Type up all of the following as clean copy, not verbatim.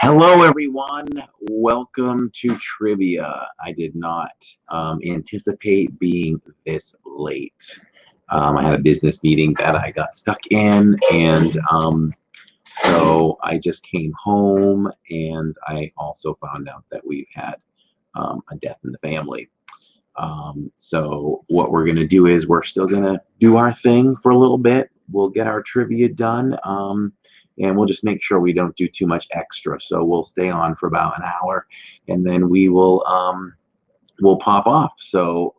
Hello, everyone. Welcome to trivia. I did not anticipate being this late. I had a business meeting that I got stuck in, and so I just came home, and I also found out that we've had a death in the family. So what we're going to do is we're still going to do our thing for a little bit. We'll get our trivia done. And we'll just make sure we don't do too much extra. So we'll stay on for about an hour, and then we'll pop off. So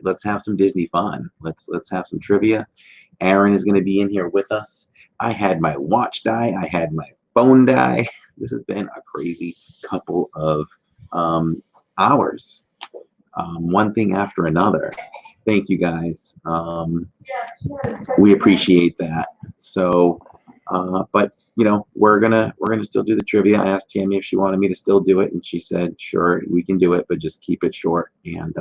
let's have some Disney fun. Let's have some trivia. Aaron is going to be in here with us. I had my watch die. I had my phone die. This has been a crazy couple of hours. One thing after another. Thank you guys. We appreciate that. So. But you know, we're gonna still do the trivia. I asked Tammy if she wanted me to still do it, and she said, "Sure, we can do it, but just keep it short, and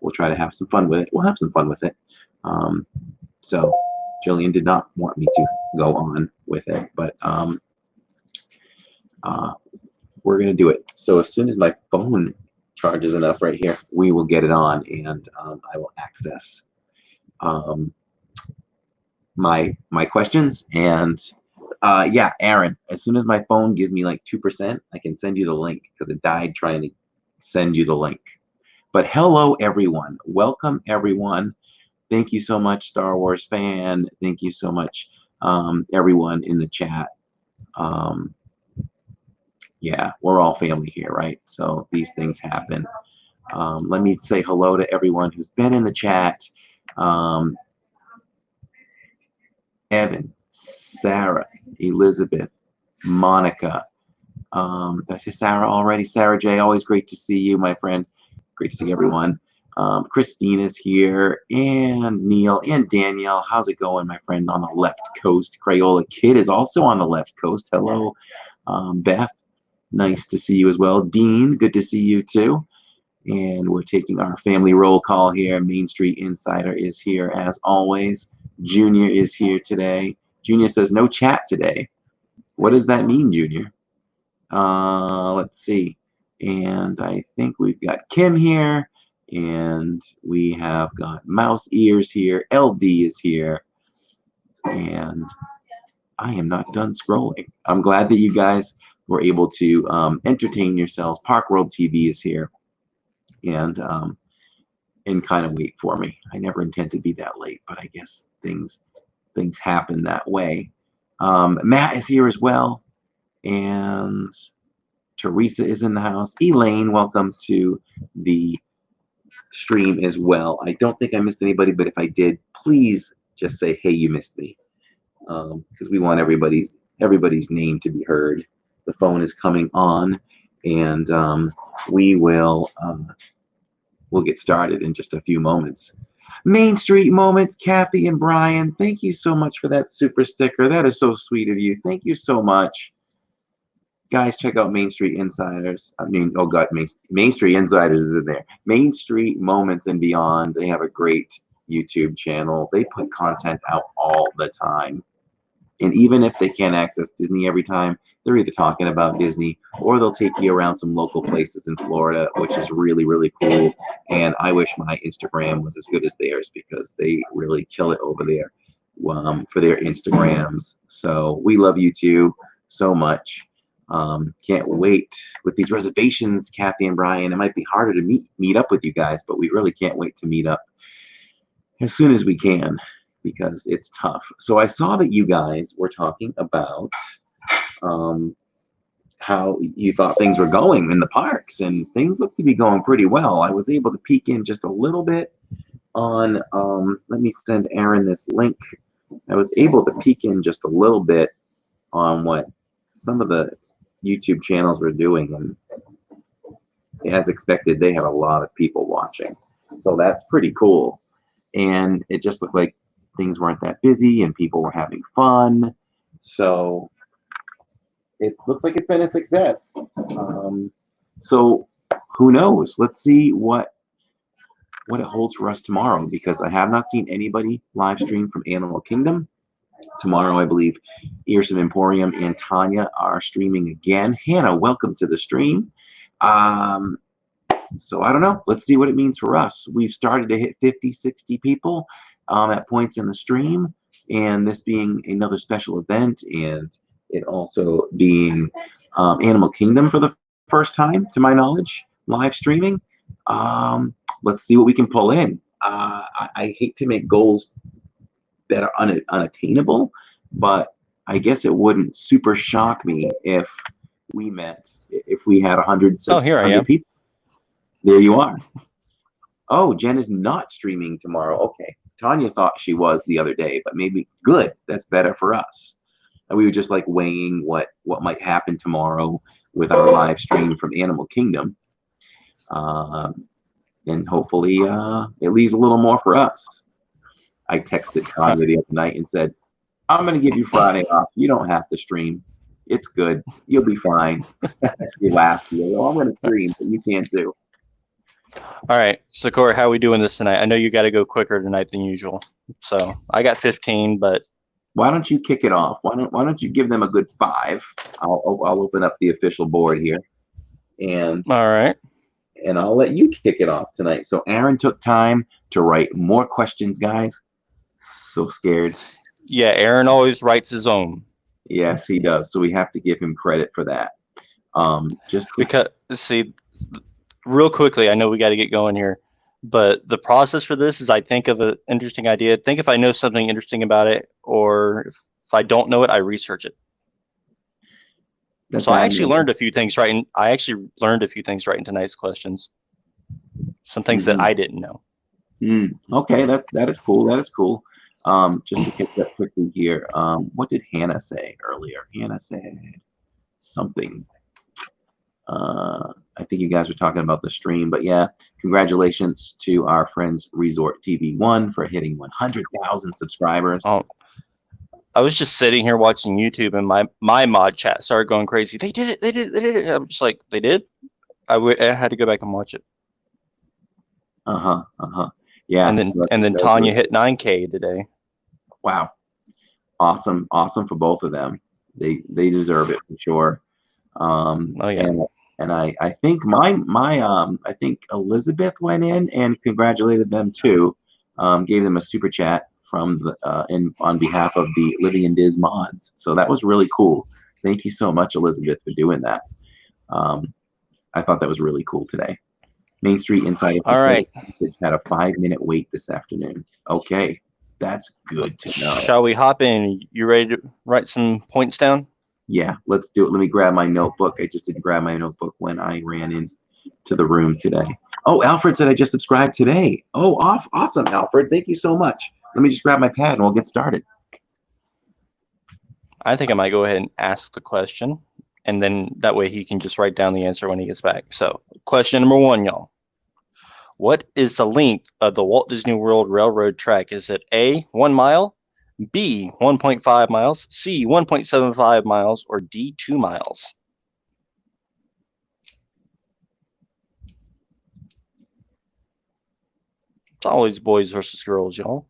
we'll try to have some fun with it. We'll have some fun with it." So Jillian did not want me to go on with it, but we're gonna do it. So as soon as my phone charges enough right here, we will get it on, and I will access my questions. And yeah, Aaron, as soon as my phone gives me like 2%, I can send you the link, because it died trying to send you the link. But hello everyone, welcome everyone. Thank you so much, Star Wars fan. Thank you so much, everyone in the chat. Yeah, we're all family here, right? So these things happen. Let me say hello to everyone who's been in the chat. Evan, Sarah, Elizabeth, Monica. Did I say Sarah already? Sarah J, always great to see you, my friend. Great to see everyone. Christina's here, and Neil, and Danielle. How's it going, my friend, on the left coast? Crayola Kid is also on the left coast. Hello, Beth. Nice to see you as well. Dean, good to see you too. And we're taking our family roll call here. Main Street Insider is here as always. Junior is here today. Junior says no chat today. What does that mean, Junior? Let's see. And I think we've got Kim here, and we have got Mouse Ears here. LD is here, and I am not done scrolling. I'm glad that you guys were able to entertain yourselves. Park World TV is here, and kind of wait for me. I never intend to be that late, but I guess things happen that way. Matt is here as well, and Teresa is in the house. Elaine, welcome to the stream as well. I don't think I missed anybody, but if I did, please just say, hey, you missed me, because we want everybody's name to be heard. The phone is coming on, and we'll get started in just a few moments. Main Street Moments, Kathy and Brian, thank you so much for that super sticker. That is so sweet of you. Thank you so much. Guys, check out Main Street Insiders. I mean, oh God, Main Street Insiders is in there. Main Street Moments and Beyond. They have a great YouTube channel. They put content out all the time. And even if they can't access Disney every time, they're either talking about Disney, or they'll take you around some local places in Florida, which is really, really cool. And I wish my Instagram was as good as theirs, because they really kill it over there for their Instagrams. So we love you too so much. Can't wait with these reservations, Kathy and Brian. It might be harder to meet up with you guys, but we really can't wait to meet up as soon as we can, because it's tough. So I saw that you guys were talking about how you thought things were going in the parks, and things look to be going pretty well. I was able to peek in just a little bit on, let me send Aaron this link. I was able to peek in just a little bit on what some of the YouTube channels were doing, and as expected, they had a lot of people watching. So that's pretty cool. And it just looked like things weren't that busy and people were having fun. So it looks like it's been a success. So who knows? Let's see what it holds for us tomorrow, because I have not seen anybody live stream from Animal Kingdom. tomorrow, I believe. Ears of Emporium and Tanya are streaming again. Hannah, welcome to the stream. So I don't know. Let's see what it means for us. We've started to hit 50, 60 people at points in the stream, and this being another special event, and it also being Animal Kingdom for the first time, to my knowledge, live streaming. Let's see what we can pull in. I hate to make goals that are unattainable, but I guess it wouldn't super shock me if we had 100, oh, here 100 I am. people. There you are. Oh, Jen is not streaming tomorrow. Okay. Tanya thought she was the other day, but maybe good. That's better for us. And we were just like weighing what might happen tomorrow with our live stream from Animal Kingdom. And hopefully it leaves a little more for us. I texted Tanya the other night and said, I'm going to give you Friday off. You don't have to stream. It's good. You'll be fine. You laugh. You go, I'm going to stream, but you can't too. All right, so Corey, how are we doing this tonight? I know you got to go quicker tonight than usual. So I got 15, but why don't you kick it off? Why don't you give them a good 5? I'll open up the official board here, and all right, and I'll let you kick it off tonight. So Aaron took time to write more questions, guys. So scared. Yeah, Aaron always writes his own. Yes, he does. So we have to give him credit for that. Because see. Real quickly, I know we got to get going here, but the process for this is I think of an interesting idea. Think if I know something interesting about it, or if I don't know it, I research it. So I actually learned a few things right. I actually learned a few things right in tonight's questions. Some things that I didn't know. Okay, that is cool. That is cool. Just to catch up quickly here. What did Hannah say earlier? Hannah said something. I think you guys were talking about the stream, but yeah, congratulations to our friends Resort TV 1 for hitting 100,000 subscribers. Oh, I was just sitting here watching YouTube, and my mod chat started going crazy. They did it! They did it! They did it! I'm just like, they did? I had to go back and watch it. Yeah. And then Tanya hit 9K today. Wow, awesome for both of them. They deserve it for sure. Oh yeah. And I think I think Elizabeth went in and congratulated them too. Gave them a super chat from on behalf of the Living in Diz mods. So that was really cool. Thank you so much, Elizabeth, for doing that. I thought that was really cool today. Main Street Insider All right. had a 5-minute wait this afternoon. Okay, that's good to know. Shall we hop in? You ready to write some points down? Yeah, let's do it. Let me grab my notebook. I just didn't grab my notebook when I ran into the room today. Oh, Alfred said I just subscribed today. Oh, awesome, Alfred. Thank you so much. Let me just grab my pad and we'll get started. I think I might go ahead and ask the question, and then that way he can just write down the answer when he gets back. So, question number 1, y'all. What is the length of the Walt Disney World Railroad track? Is it A, 1 mile, B, 1.5 miles, C, 1.75 miles, or D, 2 miles? It's always boys versus girls, y'all.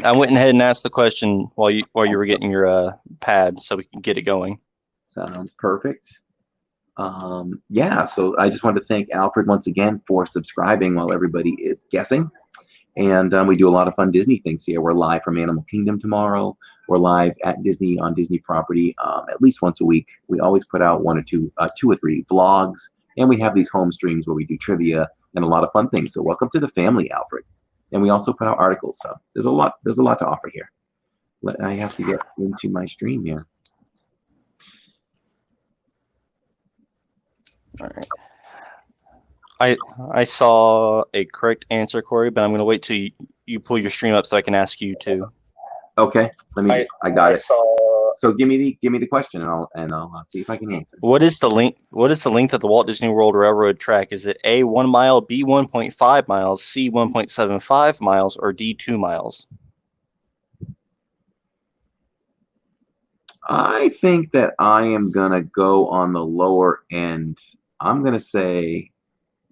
I went ahead and asked the question while you were getting your pad, so we can get it going. Sounds perfect. Yeah, so I just wanted to thank Alfred once again for subscribing while everybody is guessing. And we do a lot of fun Disney things here. We're live from Animal Kingdom tomorrow. We're live at Disney on Disney property at least once a week. We always put out 1 or 2 or 3 vlogs, and we have these home streams where we do trivia and a lot of fun things. So welcome to the family, Alfred. And we also put out articles. So there's a lot to offer here. I have to get into my stream here. All right. I saw a correct answer, Corey, but I'm going to wait till you pull your stream up so I can ask you too. Okay. I got it. So give me the question and I'll see if I can answer. What is the length of the Walt Disney World Railroad track? Is it A, 1 mile, B, 1.5 miles, C, 1.75 miles, or D, 2 miles? I think that I am gonna go on the lower end. I'm gonna say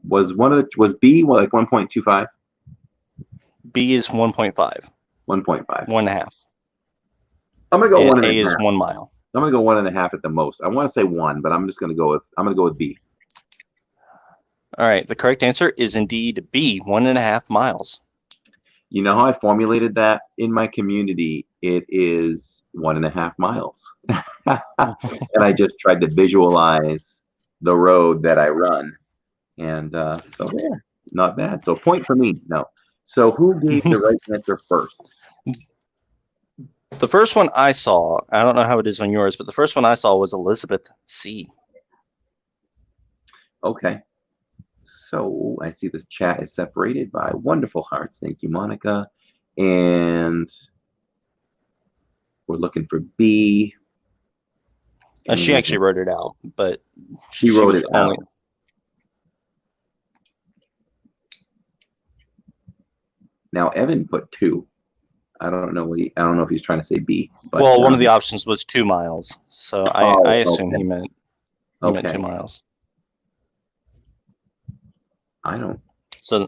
was B like 1.25? B is 1.5, 1.5. 1.5, I'm gonna go and one and A a is half. 1 mile. I'm gonna go 1.5 at the most. I want to say 1, but I'm gonna go with B. All right, the correct answer is indeed B, 1.5 miles. You know how I formulated that in my community? It is 1.5 miles. And I just tried to visualize the road that I run. And so there, not bad. So point for me. No. So who gave the right answer first? The first one I saw, I don't know how it is on yours, but the first one I saw was Elizabeth C. Okay. So I see this chat is separated by wonderful hearts. Thank you, Monica. And we're looking for B. She actually wrote it out, but she wrote was it the only. out. Now Evan put 2. I don't know if he's trying to say B. But, well, one of the options was 2 miles, so I assume he meant 2 miles. I don't. So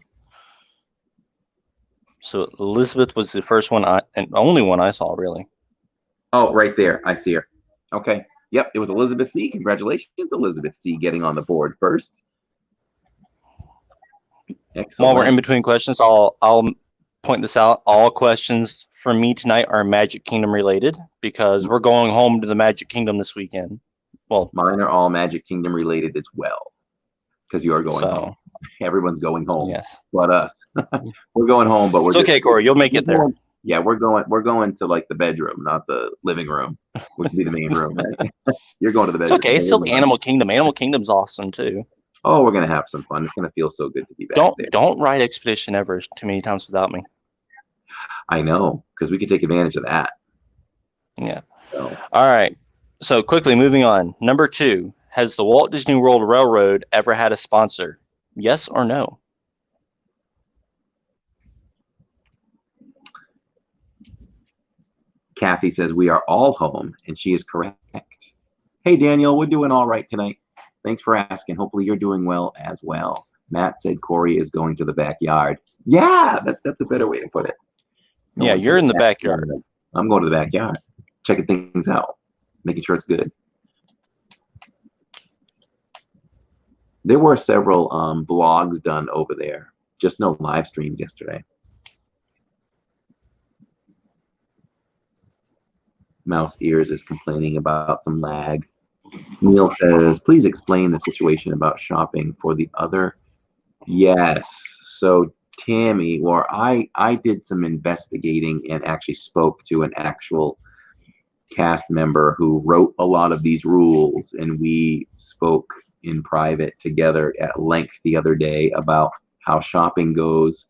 Elizabeth was the first one and only one I saw, really. Oh, right there. I see her. Okay. Yep, it was Elizabeth C. Congratulations, Elizabeth C. getting on the board first. Excellent. While we're in between questions, I'll point this out. All questions for me tonight are Magic Kingdom related because we're going home to the Magic Kingdom this weekend. Well, mine are all Magic Kingdom related as well because you are going home. Everyone's going home, yes, but us. We're going home, but it's okay, Corey. You'll make it there. Yeah, we're going to like the bedroom, not the living room, which would be the main room, right? You're going to the bedroom. It's okay. It's still Animal Kingdom. Animal Kingdom's awesome too. Oh, we're gonna have some fun. It's gonna feel so good to be back there. Don't ride Expedition Everest too many times without me. I know, because we could take advantage of that. Yeah. So. All right. So quickly moving on. Number 2, has the Walt Disney World Railroad ever had a sponsor? Yes or no? Kathy says we are all home, and she is correct. Hey, Daniel, we're doing all right tonight. Thanks for asking. Hopefully you're doing well as well. Matt said Corey is going to the backyard. Yeah, that's a better way to put it. Yeah, you're in the backyard. I'm going to the backyard, checking things out, making sure it's good. There were several blogs done over there, just no live streams yesterday. Mouse Ears is complaining about some lag. Neil says, please explain the situation about shopping for the other. Yes. So Tammy, or I did some investigating and actually spoke to an actual cast member who wrote a lot of these rules, and we spoke in private together at length the other day about how shopping goes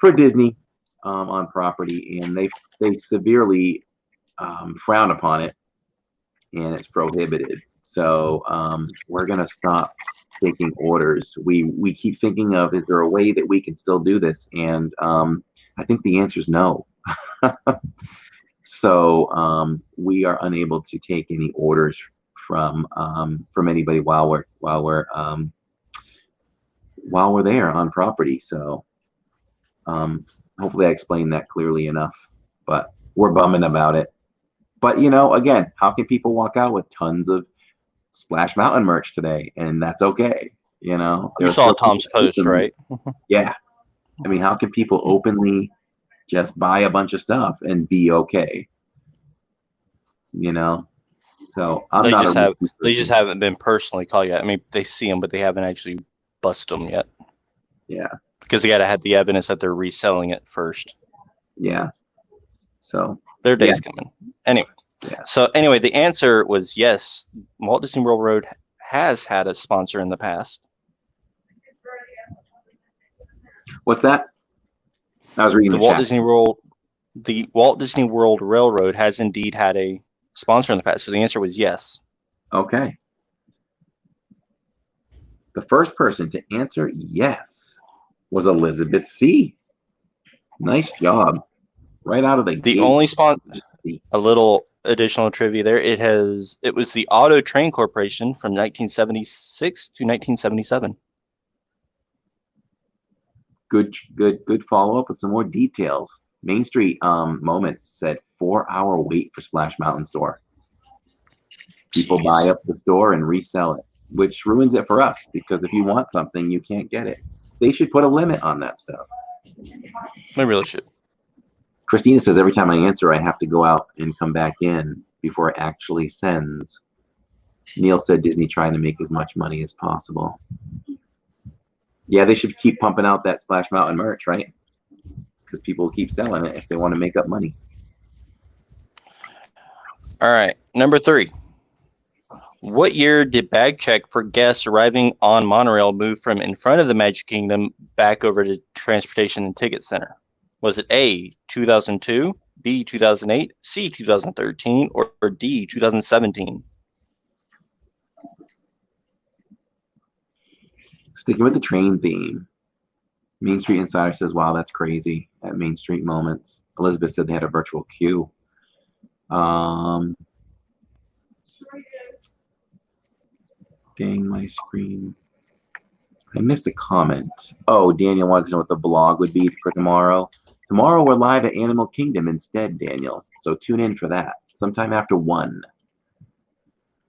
for Disney on property, and they severely frown upon it, and it's prohibited. So we're gonna stop taking orders. We keep thinking of, is there a way that we can still do this? And I think the answer is no. So we are unable to take any orders from anybody while we're there on property. So hopefully I explained that clearly enough, but we're bumming about it. But again, how can people walk out with tons of Splash Mountain merch today? And that's okay. You saw Tom's post, right? Yeah. I mean, how can people openly just buy a bunch of stuff and be okay? So they just haven't been personally caught yet. I mean, they see them, but they haven't actually busted them yet. Yeah. Because they got to have the evidence that they're reselling it first. Yeah. So their day's coming. Anyway. Yeah. So anyway, the answer was yes. Walt Disney World Road has had a sponsor in the past. What's that? I was reading the Walt Disney World. The Walt Disney World Railroad has indeed had a sponsor in the past. So the answer was yes. Okay. The first person to answer yes was Elizabeth C. Nice job. Right out of the gate. See. A little additional trivia there. It was the Auto Train Corporation from 1976 to 1977. Good follow-up with some more details. Main Street Moments said 4-hour wait for Splash Mountain store. People Jeez. buy up the store and resell it, which ruins it for us, because if you want something, you can't get it. They should put a limit on that stuff. They really should. Christina says every time I answer, I have to go out and come back in before it actually sends. Neil said Disney trying to make as much money as possible. Yeah, they should keep pumping out that Splash Mountain merch, right? Because people will keep selling it if they want to make up money. All right, number 3. What year did bag check for guests arriving on monorail move from in front of the Magic Kingdom back over to Transportation and Ticket Center? Was it A, 2002, B, 2008, C, 2013, or D, 2017? Sticking with the train theme, Main Street Insider says, wow, that's crazy at Main Street Moments. Elizabeth said they had a virtual queue. Dang my screen. I missed a comment. Oh, Daniel wanted to know what the vlog would be for tomorrow. Tomorrow we're live at Animal Kingdom instead, Daniel. So tune in for that. Sometime after 1,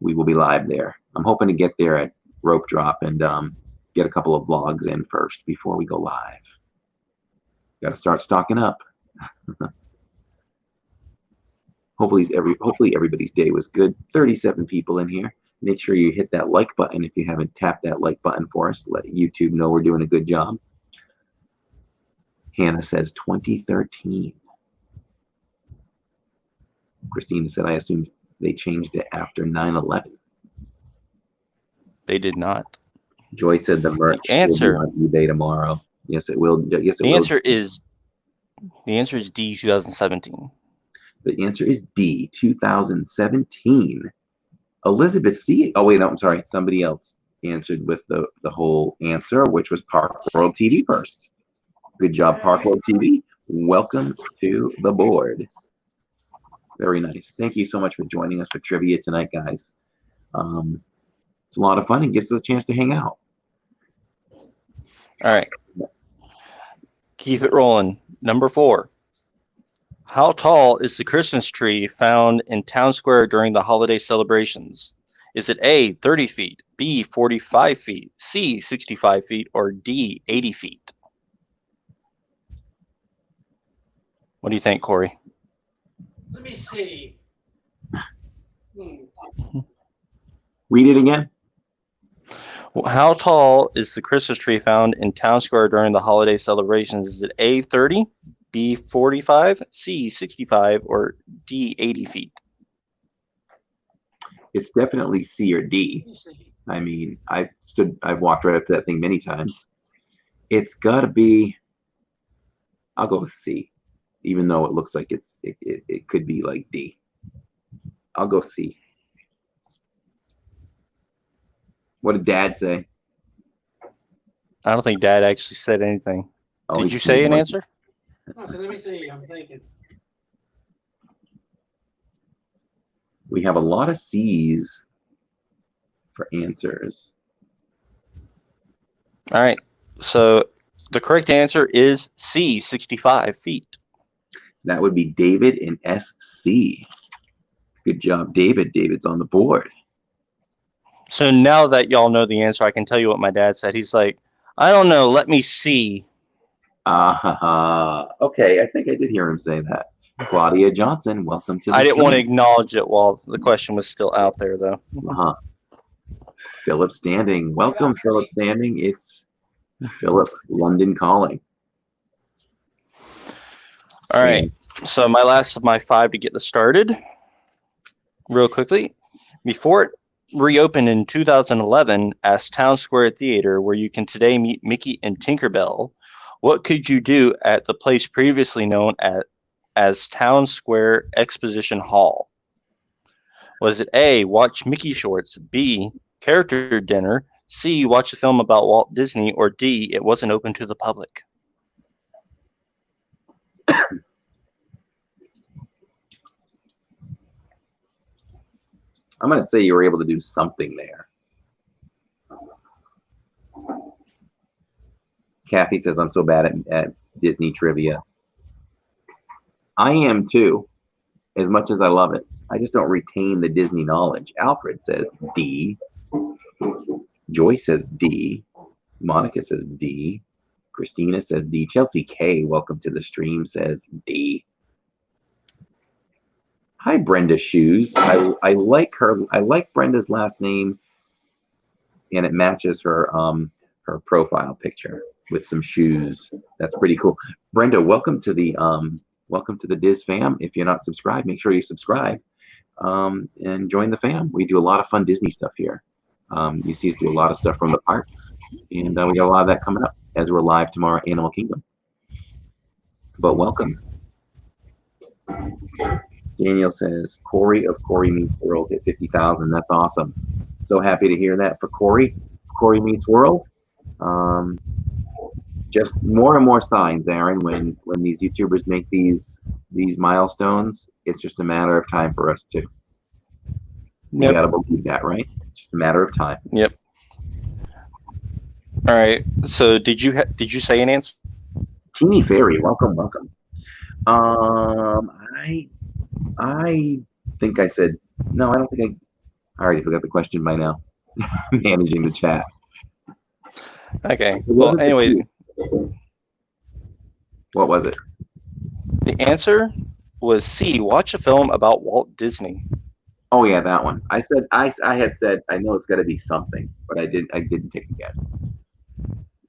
we will be live there. I'm hoping to get there at Rope Drop and get a couple of vlogs in first before we go live. Got to start stocking up. Hopefully everybody's day was good. 37 people in here. Make sure you hit that like button if you haven't tapped that like button for us. Let YouTube know we're doing a good job. Hannah says 2013. Christina said, I assume they changed it after 9/11. They did not. Joy said the merch will be on eBay tomorrow. Yes, it will. Yes, it will. The answer is D, 2017. The answer is D, 2017. Elizabeth C. Oh, wait, no, I'm sorry. Somebody else answered with the whole answer, which was Park World TV first. Good job, Park World TV. Welcome to the board. Very nice. Thank you so much for joining us for trivia tonight, guys. It's a lot of fun and gives us a chance to hang out. All right. Keep it rolling. Number 4. How tall is the Christmas tree found in Town Square during the holiday celebrations? Is it A, 30 feet, B, 45 feet, C, 65 feet, or D, 80 feet? What do you think, Corey? Let me see. Read it again. How tall is the Christmas tree found in Town Square during the holiday celebrations? Is it A, 30, B, 45, C, 65, or D, 80 feet? It's definitely C or D. I mean, I've walked right up to that thing many times. It's got to be, I'll go with C, even though it looks like it could be like D. I'll go C. What did Dad say? I don't think Dad actually said anything. Oh, Did you say an answer? Oh, so let me see. I'm thinking. We have a lot of C's for answers. All right. So the correct answer is C, 65 feet. That would be David in SC. Good job, David. David's on the board. So now that y'all know the answer, I can tell you what my dad said. He's like, I don't know. Let me see. Okay, I think I did hear him say that. Claudia Johnson, welcome to the I didn't show. want to acknowledge it while the question was still out there, though. Philip Standing. Welcome, Philip Standing. It's Philip London calling. All right. So my last of my 5 to get this started real quickly. Before it reopened in 2011 as Town Square Theater, where you can today meet Mickey and Tinkerbell, what could you do at the place previously known as Town Square Exposition Hall? Was it A, watch Mickey shorts, B, character dinner, C, watch a film about Walt Disney, or D, it wasn't open to the public? I'm going to say you were able to do something there. Kathy says, I'm so bad at Disney trivia. I am too, as much as I love it. I just don't retain the Disney knowledge. Alfred says D. Joy says D. Monica says D. Christina says D. Chelsea K, welcome to the stream, says D. Hi, Brenda Shoes. I like her. I like Brenda's last name, and it matches her her profile picture with some shoes. That's pretty cool. Brenda, welcome to the Diz fam. If you're not subscribed, make sure you subscribe and join the fam. We do a lot of fun Disney stuff here. You see us do a lot of stuff from the parks, and we got a lot of that coming up as we're live tomorrow at Animal Kingdom. But welcome. Daniel says, Corey of Corey Meets World hit 50,000. That's awesome. So happy to hear that for Corey. Corey Meets World. Just more and more signs, Aaron, when these YouTubers make these milestones, it's just a matter of time for us too. You gotta believe that, right? It's just a matter of time. Yep. All right. So did you say an answer? Teeny Fairy, welcome. I think I said no. I don't think I already forgot the question by now. Managing the chat. Okay. Well, anyway, what was it? the answer was C. Watch a film about Walt Disney. Oh yeah, that one. I had said I know it's got to be something, but I didn't take a guess.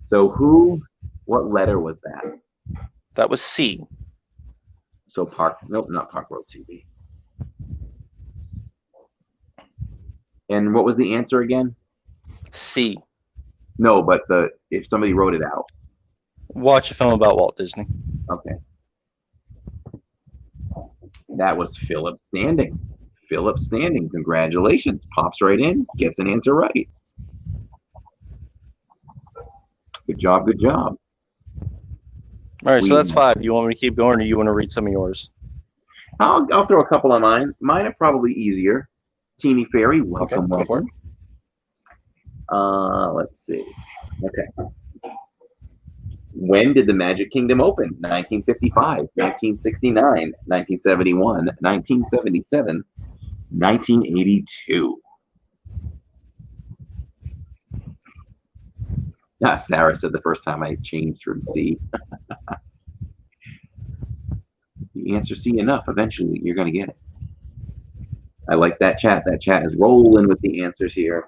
So what letter was that? That was C. So not Park World TV. And what was the answer again? C. No, but if somebody wrote it out. Watch a film about Walt Disney. Okay. That was Philip Standing. Philip Standing, congratulations. Pops right in, gets an answer right. Good job, good job. All right, so that's 5. You want me to keep going, or you want to read some of yours? I'll throw a couple of mine. Mine are probably easier. Teeny Fairy, welcome, Okay, welcome. Let's see. Okay. When did the Magic Kingdom open? 1955, 1969, 1971, 1977, 1982. Sarah said the first time I changed from C. You answer C enough, eventually you're going to get it. I like that chat. That chat is rolling with the answers here.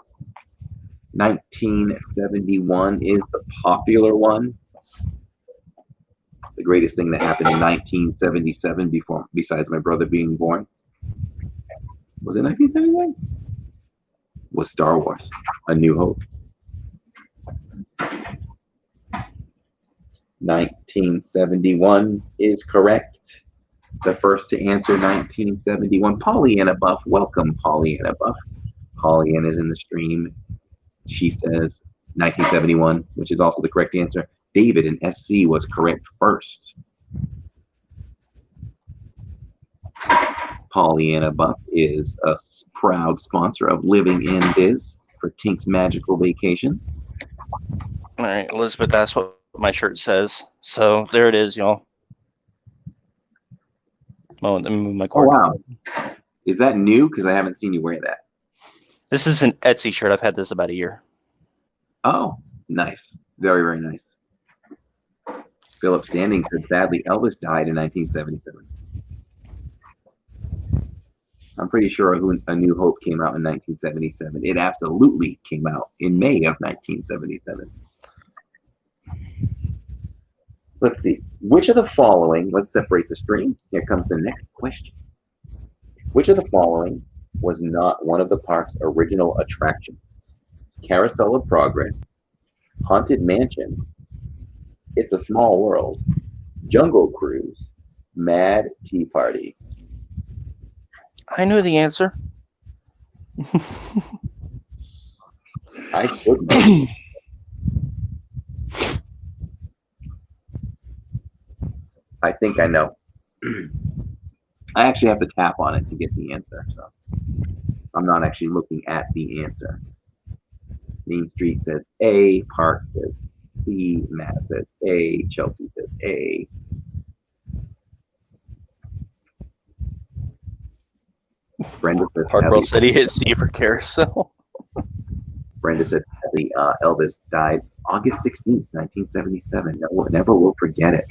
1971 is the popular one. The greatest thing that happened in 1977 besides my brother being born. Was it 1971? Was Star Wars, A New Hope. 1971 is correct. The first to answer 1971. Pollyanna Buff. Welcome, Pollyanna Buff. Pollyanna is in the stream. She says 1971, which is also the correct answer. David in SC was correct first. Pollyanna Buff is a proud sponsor of Living in Diz for Tink's Magical Vacations. All right, Elizabeth, that's what my shirt says. So there it is, y'all. Oh, let me move my cord. Oh, wow. Is that new? Because I haven't seen you wear that. This is an Etsy shirt. I've had this about a year. Oh, nice. Very, very nice. Philip Standing said, sadly, Elvis died in 1977. I'm pretty sure A New Hope came out in 1977. It absolutely came out in May of 1977. Let's see. Which of the following, let's separate the stream. Here comes the next question. Which of the following was not one of the park's original attractions? Carousel of Progress, Haunted Mansion, It's a Small World, Jungle Cruise, Mad Tea Party. I know the answer. I should know. I think I know. I actually have to tap on it to get the answer. So, I'm not actually looking at the answer. Main Street says A. Park says C. Matt says A. Chelsea says A. Brenda says Hartwell Ellie. said he hit C for carousel. Brenda said Elvis died August 16th, 1977. Never will forget it.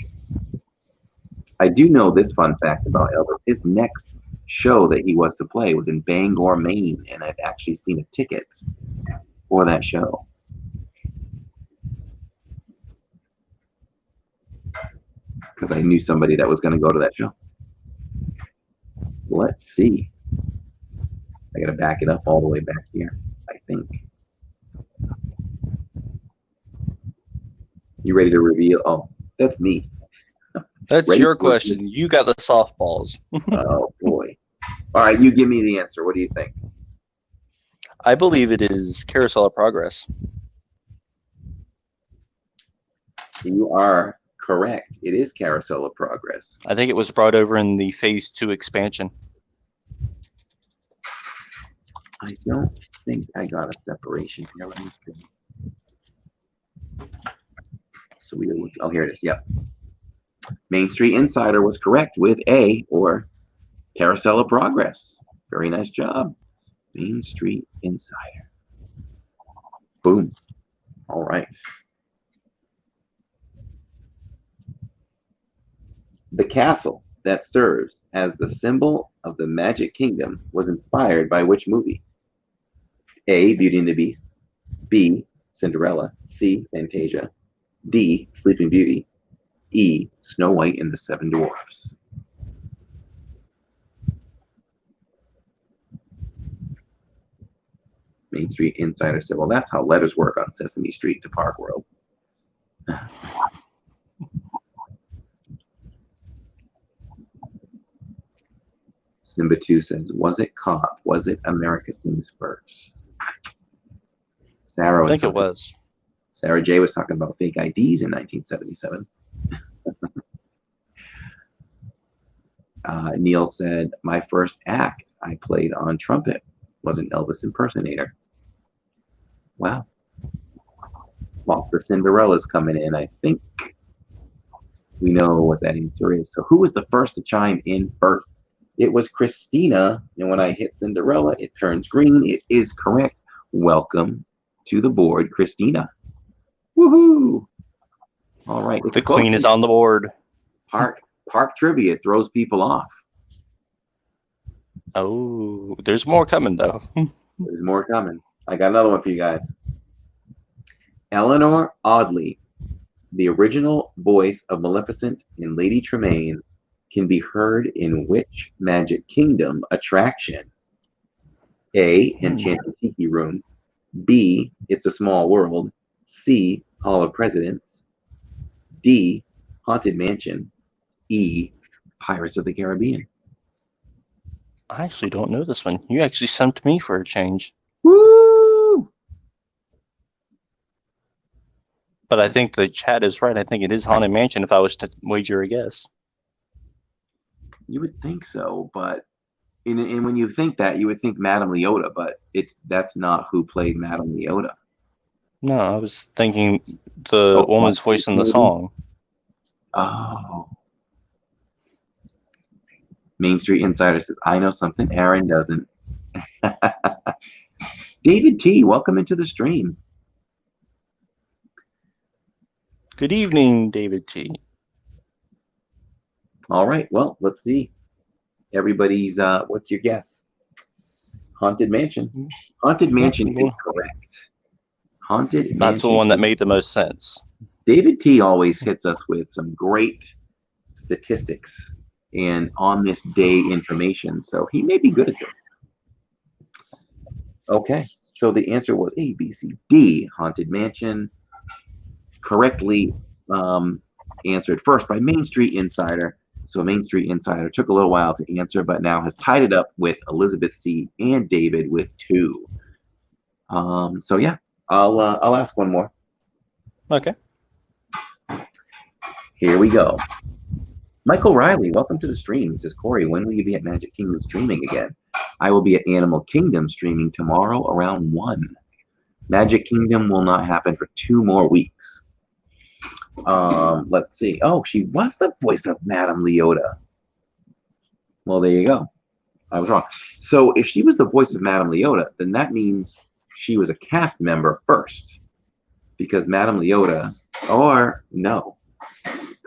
I do know this fun fact about Elvis. His next show that he was to play was in Bangor, Maine, and I've actually seen a ticket for that show. Because I knew somebody that was going to go to that show. Let's see. I got to back it up all the way back here, I think. You ready to reveal? Oh, that's me. That's Ready your for question. You got the softballs. Oh, boy. All right, you give me the answer. What do you think? I believe it is Carousel of Progress. You are correct. It is Carousel of Progress. I think it was brought over in the Phase 2 expansion. I don't think I got a separation here. Let me see. So we are looking. Oh, here it is. Yep. Main Street Insider was correct with A, or Carousel of Progress. Very nice job. Main Street Insider. Boom. All right. The castle that serves as the symbol of the Magic Kingdom was inspired by which movie? A. Beauty and the Beast. B. Cinderella. C. Fantasia. D. Sleeping Beauty. E. Snow White and the Seven Dwarfs. Main Street Insider said, well, that's how letters work on Sesame Street to Park World. Simba 2 says, was it Cop? Was it America Sings First? I think it was. Sarah J was talking about fake IDs in 1977. Neil said, my first act I played on trumpet was an Elvis impersonator. Wow. Lots of Cinderella's coming in. I think we know what that answer is. So who was the first to chime in first? It was Christina. And when I hit Cinderella, it turns green. It is correct. Welcome to the board, Christina. Woohoo! All right. The queen is on the board. Park trivia throws people off. Oh, there's more coming, though. There's more coming. I got another one for you guys. Eleanor Audley, the original voice of Maleficent in Lady Tremaine, can be heard in which Magic Kingdom attraction? A. Enchanted Tiki Room. B. It's a Small World. C. Hall of Presidents. D. Haunted Mansion. E. Pirates of the Caribbean. I actually don't know this one. You actually stumped me for a change. Woo! But I think the chat is right. I think it is Haunted Mansion if I was to wager a guess. You would think so, but and when you think that, you would think Madame Leota, but that's not who played Madame Leota. No, I was thinking the woman's voice in the song. Oh. Main Street Insider says, I know something Aaron doesn't. David T., welcome into the stream. Good evening, David T. All right, well, let's see. Everybody's, what's your guess? Haunted Mansion. Haunted Mansion is correct. Haunted Mansion. That's the one that made the most sense. David T. always hits us with some great statistics and on this day information, so he may be good at this. Okay, so the answer was A, B, C, D, Haunted Mansion. Correctly answered first by Main Street Insider. So Main Street Insider took a little while to answer, but now has tied it up with Elizabeth C. and David with 2. So yeah, I'll ask one more. Okay. Here we go. Michael Riley, welcome to the stream. Says Corey, when will you be at Magic Kingdom streaming again? I will be at Animal Kingdom streaming tomorrow around 1. Magic Kingdom will not happen for 2 more weeks. Let's see. Oh, she was the voice of Madame Leota. Well, there you go. I was wrong. So if she was the voice of Madame Leota, then that means she was a cast member first. Because Madame Leota, or no,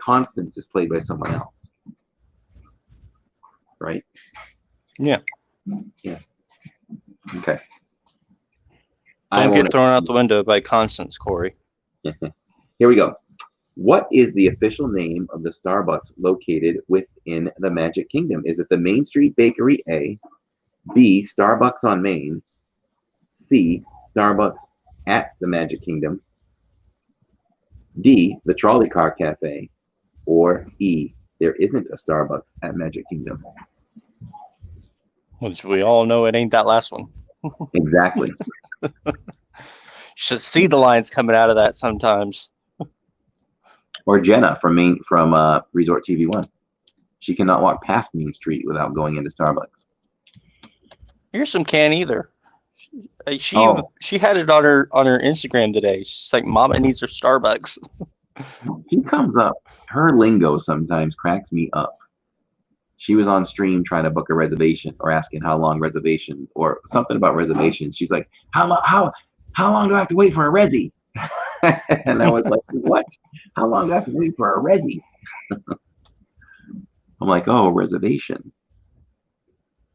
Constance is played by someone else. Right? Yeah. Yeah. Okay. Don't get thrown out the window by Constance, Corey. Here we go. What is the official name of the Starbucks located within the Magic Kingdom? Is it the Main Street Bakery A, B, Starbucks on Main, C, Starbucks at the Magic Kingdom, D, the Trolley Car Cafe, or E, there isn't a Starbucks at Magic Kingdom? Which we all know it ain't that last one. Exactly. You should see the lines coming out of that sometimes. Or Jenna from Resort TV1. She cannot walk past Main Street without going into Starbucks. Kirsten can't either. She had it on her Instagram today. She's like, "Mama needs her Starbucks." She comes up. Her lingo sometimes cracks me up. She was on stream trying to book a reservation or asking how long reservation or something about reservations. She's like, how long do I have to wait for a resi? And I was like, what? How long do I have to wait for a resi? I'm like, oh, reservation.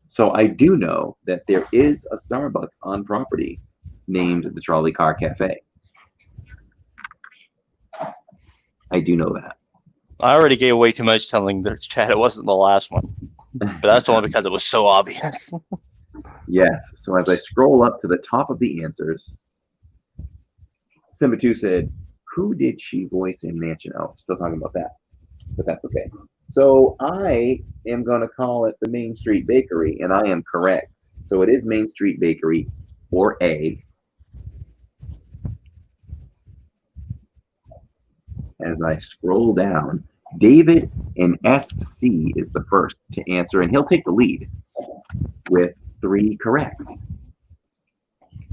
So I do know that there is a Starbucks on property named the Trolley Car Cafe. I do know that. I already gave away too much telling the chat it wasn't the last one. But that's only because it was so obvious. Yes. So as I scroll up to the top of the answers, Simba2 said, who did she voice in Mansion? Oh, still talking about that. But that's okay. So I am going to call it the Main Street Bakery, and I am correct. So it is Main Street Bakery, or A. As I scroll down, David in SC is the first to answer, and he'll take the lead with 3 correct.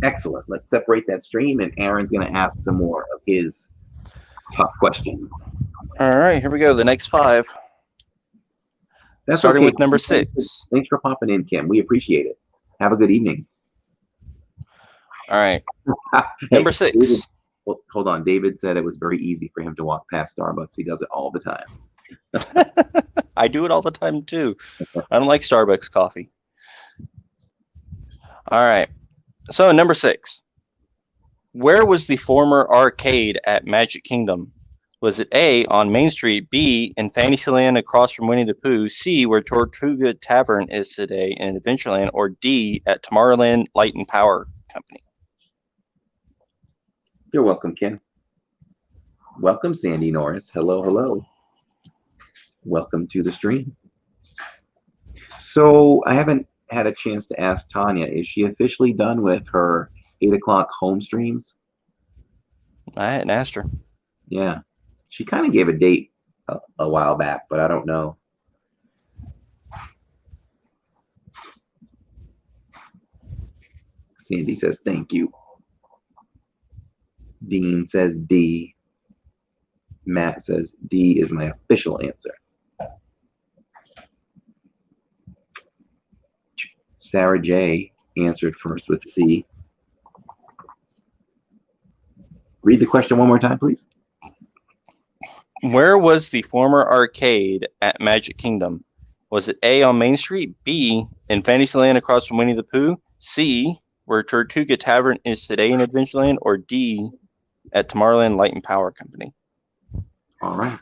Excellent. Let's separate that stream, and Aaron's going to ask some more of his tough questions. All right, here we go. The next 5. That's starting okay. with number 6. Thanks for popping in, Kim. We appreciate it. Have a good evening. All right. Hey, Number 6. David, well, hold on. David said it was very easy for him to walk past Starbucks. He does it all the time. I do it all the time, too. I don't like Starbucks coffee. All right. So, number 6. Where was the former arcade at Magic Kingdom? Was it A, on Main Street, B, in Fantasyland across from Winnie the Pooh, C, where Tortuga Tavern is today in Adventureland, or D, at Tomorrowland Light and Power Company? You're welcome, Ken. Welcome, Sandy Norris. Hello, hello. Welcome to the stream. So I haven't had a chance to ask Tanya, is she officially done with her 8 o'clock home streams? I hadn't asked her. Yeah. She kind of gave a date a while back, but I don't know. Sandy says, thank you. Dean says D. Matt says D is my official answer. Sarah J answered first with C. Read the question one more time, please. Where was the former arcade at Magic Kingdom? Was it A, on Main Street, B, in Fantasyland across from Winnie the Pooh, C, where Tortuga Tavern is today in Adventureland, or D, at Tomorrowland Light and Power Company? All right.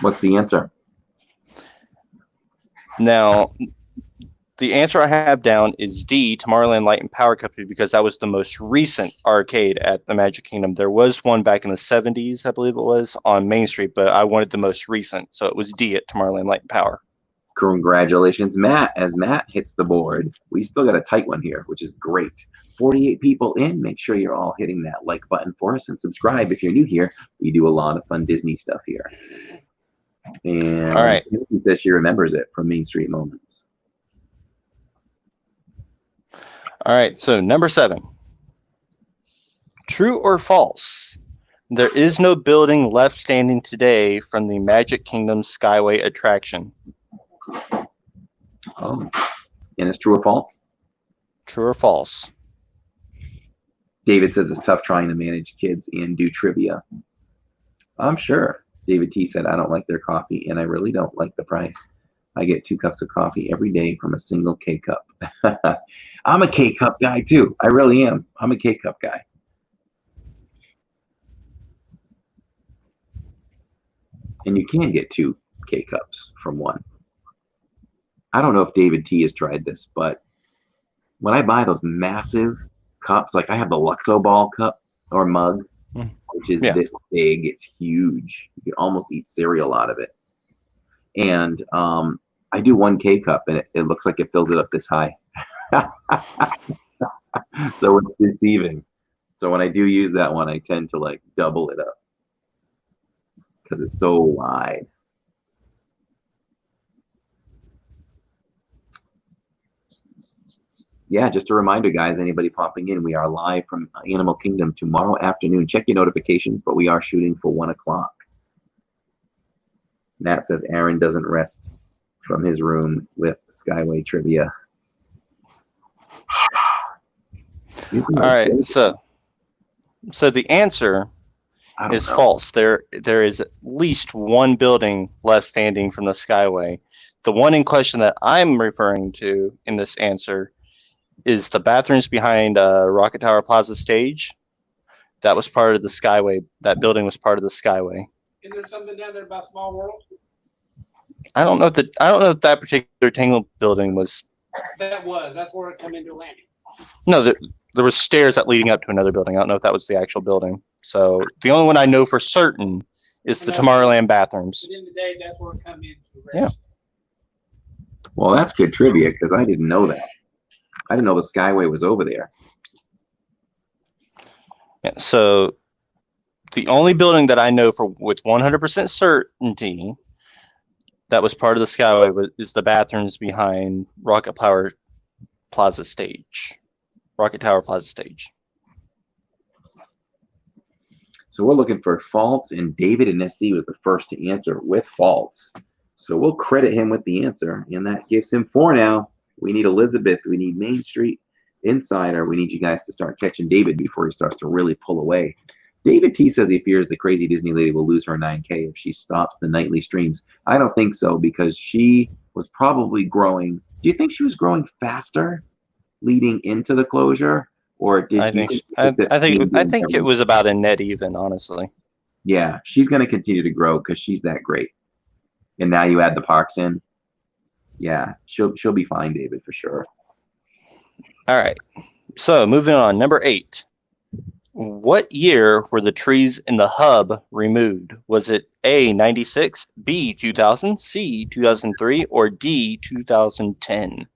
What's the answer? Now, the answer I have down is D, Tomorrowland Light and Power Company, because that was the most recent arcade at the Magic Kingdom. There was one back in the 70s, I believe it was, on Main Street, but I wanted the most recent, so it was D at Tomorrowland Light and Power. Congratulations, Matt. As Matt hits the board, we still got a tight one here, which is great. 48 people in. Make sure you're all hitting that like button for us and subscribe if you're new here. We do a lot of fun Disney stuff here. And All right. she says she remembers it from Main Street Moments. All right, so number 7. True or false? There is no building left standing today from the Magic Kingdom Skyway attraction. Oh, and it's true or false? True or false? David says it's tough trying to manage kids and do trivia. I'm sure. David T said, I don't like their coffee, and I really don't like the price. I get 2 cups of coffee every day from a single K-cup. I'm a K-cup guy, too. I really am. I'm a K-cup guy. And you can get 2 K-cups from one. I don't know if David T has tried this, but when I buy those massive cups, like I have the Luxo Ball cup or mug, which is this big, it's huge. You can almost eat cereal out of it. And I do 1 K-cup, and it looks like it fills it up this high. So it's deceiving. So when I do use that one, I tend to like double it up because it's so wide. Yeah, just a reminder, guys, anybody popping in, we are live from Animal Kingdom tomorrow afternoon. Check your notifications, but we are shooting for 1 o'clock. Nat says Aaron doesn't rest from his room with Skyway trivia. All right, so the answer is false. There is at least 1 building left standing from the Skyway. The one in question that I'm referring to in this answer is the bathrooms behind Rocket Tower Plaza stage. That was part of the Skyway. That building was part of the Skyway. Is there something down there about Small World? I don't know if that particular Tangle building was. That's where it come into landing. No, there was stairs that leading up to another building. I don't know if that was the actual building. So the only one I know for certain is the Tomorrowland bathrooms. At the end of the day, that's where it come into rest. Yeah. Well, that's good trivia because I didn't know that. I didn't know the Skyway was over there. Yeah, so the only building that I know with 100% certainty that was part of the Skyway is the bathrooms behind Rocket Tower Plaza stage. So we're looking for false, and David and SC was the first to answer with false. So we'll credit him with the answer, and that gives him 4 now. We need Elizabeth. We need Main Street Insider. We need you guys to start catching David before he starts to really pull away. David T says he fears the crazy Disney lady will lose her 9K if she stops the nightly streams. I don't think so because she was probably growing. Do you think she was growing faster leading into the closure, or did I think it was about a net even, honestly. Yeah, she's going to continue to grow because she's that great. And now you add the parks in. Yeah, she'll be fine, David, for sure. All right. So moving on, number 8. What year were the trees in the hub removed? Was it A, 96, B, 2000, C, 2003, or D, 2010?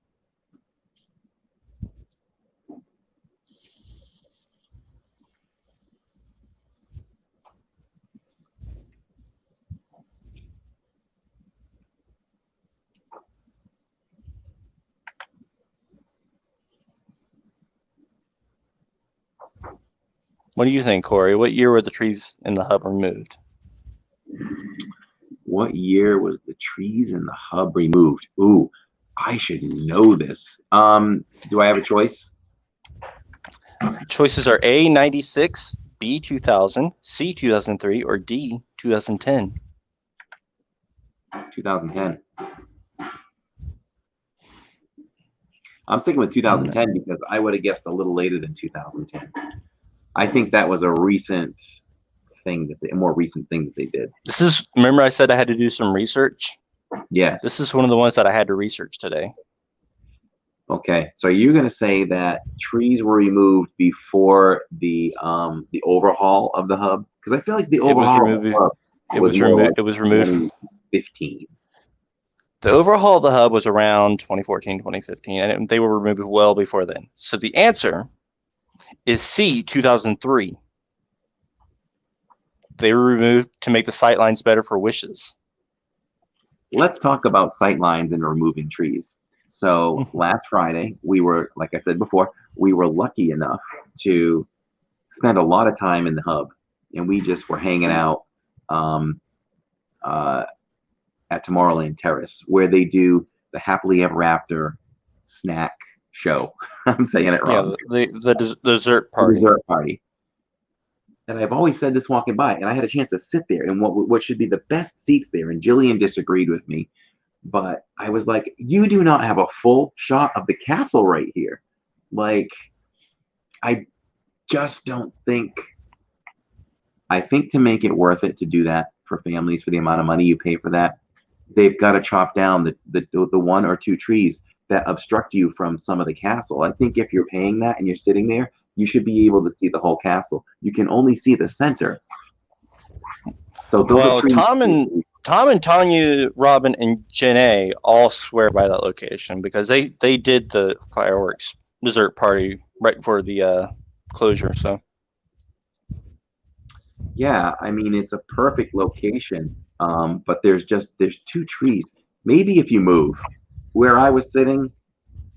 What do you think, Corey? What year were the trees in the hub removed? What year was the trees in the hub removed? Ooh, I should know this. Do I have a choice? Choices are A, 96, B, 2000, C, 2003, or D, 2010. 2010. I'm sticking with 2010 because I would have guessed a little later than 2010. I think that was a recent thing a more recent thing that they did. Remember I said I had to do some research? Yes. This is one of the ones that I had to research today. Okay, so you're going to say that trees were removed before the overhaul of the hub? Because I feel like the overhaul of the hub was removed 2015. The overhaul of the hub was around 2014, 2015, and they were removed well before then. So the answer is C, 2003. They were removed to make the sightlines better for Wishes. let's talk about sight lines and removing trees. So last Friday, we were, like I said before, we were lucky enough to spend a lot of time in the hub, and we just were hanging out um, at Tomorrowland Terrace, where they do the Happily Ever After snack show. I'm saying it wrong. Yeah, the dessert party. Dessert party. And I've always said this walking by, and I had a chance to sit there in what should be the best seats there, and Jillian disagreed with me. But I was like, you do not have a full shot of the castle right here. Like, I just don't think, I think to make it worth it to do that for families, for the amount of money you pay for that, they've got to chop down the one or two trees that obstruct you from some of the castle. I think if you're paying that and you're sitting there, you should be able to see the whole castle. You can only see the center. So those Tom and Tanya, Robin, and Janae all swear by that location because they did the fireworks dessert party right before the closure. So yeah, I mean, it's a perfect location. But there's two trees. Maybe if you move where I was sitting,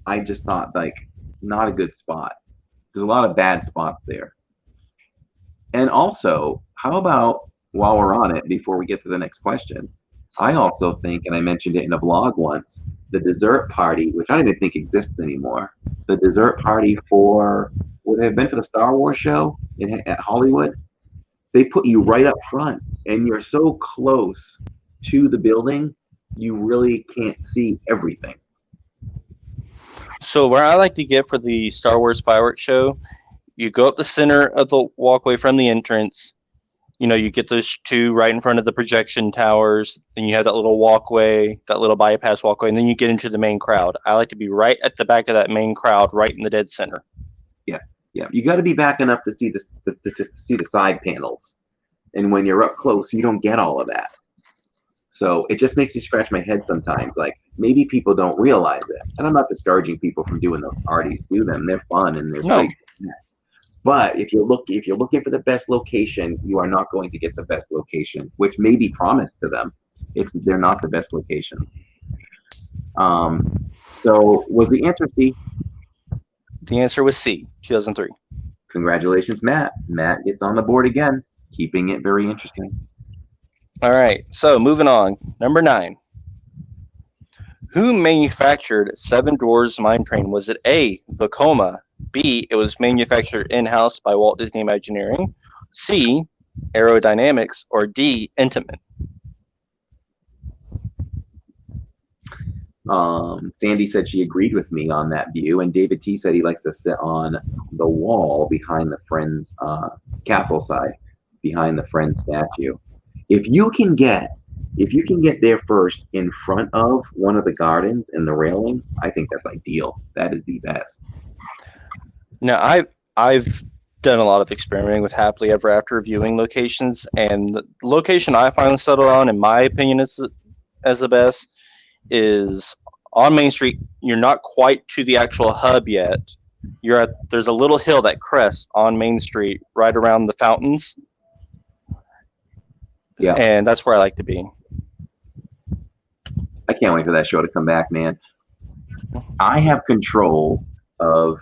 I just thought like not a good spot. There's a lot of bad spots there. And also, how about while we're on it, before we get to the next question, I also think, and I mentioned it in a vlog once, the dessert party, which I don't even think exists anymore, the dessert party for, would it have been for the Star Wars show at Hollywood? They put you right up front, and you're so close to the building, you really can't see everything. So where I like to get for the Star Wars fireworks show, you go up the center of the walkway from the entrance. You know, you get those two right in front of the projection towers. Then you have that little walkway, that little bypass walkway, and then you get into the main crowd. I like to be right at the back of that main crowd, right in the dead center. Yeah, you got to be back enough to see the side panels, and when you're up close, you don't get all of that. So it just makes me scratch my head sometimes. Like, maybe people don't realize it. And I'm not discouraging people from doing those parties. Do them. They're fun and they're great. But if you're looking for the best location, you are not going to get the best location, which may be promised to them. They're not the best locations. So was the answer C? The answer was C, 2003. Congratulations, Matt. Matt gets on the board again, keeping it very interesting. All right, so moving on. Number 9. Who manufactured Seven Dwarfs Mine Train? Was it A, Vekoma, B, it was manufactured in-house by Walt Disney Imagineering, C, Aerodynamics, or D, Intamin? Sandy said she agreed with me on that view, and David T said he likes to sit on the wall behind the Friends castle side, behind the Friends statue. If you can get there first in front of one of the gardens and the railing, I think that's ideal. That is the best. Now, I've done a lot of experimenting with Happily Ever After viewing locations, and the location I finally settled on, in my opinion, is as the best, is on Main Street. You're not quite to the actual hub yet. There's a little hill that crests on Main Street right around the fountains. Yeah. And that's where I like to be. I can't wait for that show to come back, man. I have control of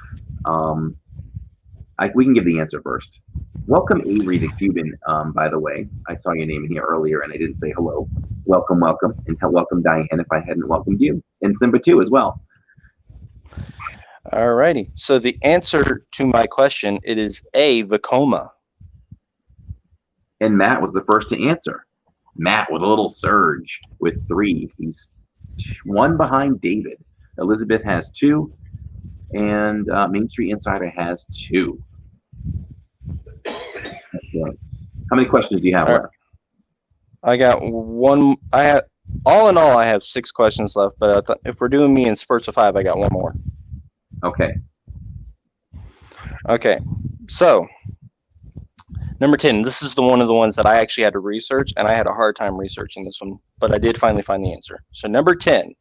we can give the answer first. Welcome, Avery the Cuban, by the way. I saw your name in here earlier and I didn't say hello. Welcome. And welcome, Diane, if I hadn't welcomed you. And Simba too as well. All righty. So the answer to my question, it is A, Vekoma. And Matt was the first to answer. Matt with a little surge with 3. He's 1 behind David. Elizabeth has 2. And Main Street Insider has 2. How many questions do you have left? I got 1. All in all, I have 6 questions left. But if we're doing me in spurts of 5, I got 1 more. Okay. Okay. So number 10. This is one of the ones that I actually had to research, and I had a hard time researching this one, but I did finally find the answer. So number 10.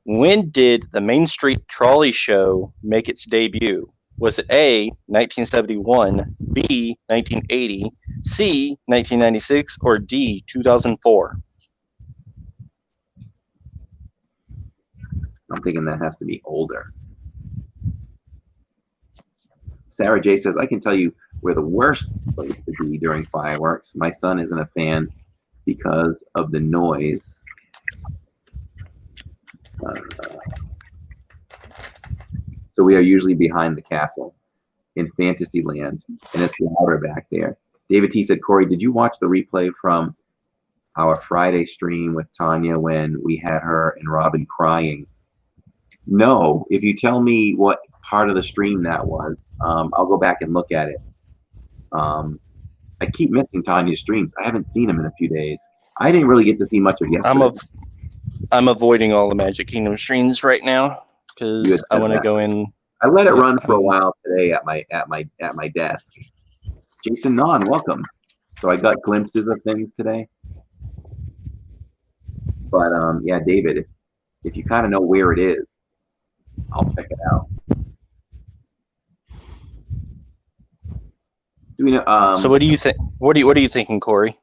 When did the Main Street Trolley Show make its debut? Was it A, 1971, B, 1980, C, 1996, or D, 2004? I'm thinking that has to be older. Sarah J says, I can tell you where the worst place to be during fireworks. My son isn't a fan because of the noise. So we are usually behind the castle in Fantasyland, and it's louder back there. David T said, Corey, did you watch the replay from our Friday stream with Tanya when we had her and Robin crying? No. If you tell me what part of the stream that was, I'll go back and look at it. I keep missing Tanya's streams. I haven't seen him in a few days. I didn't really get to see much of yesterday. I'm avoiding all the Magic Kingdom streams right now because I want to go in. I let it run for a while today at my desk. Jason Non, welcome. So I got glimpses of things today. But yeah, David, if you kind of know where it is, I'll check it out. Do we know? So what do you think? What are you thinking, Corey?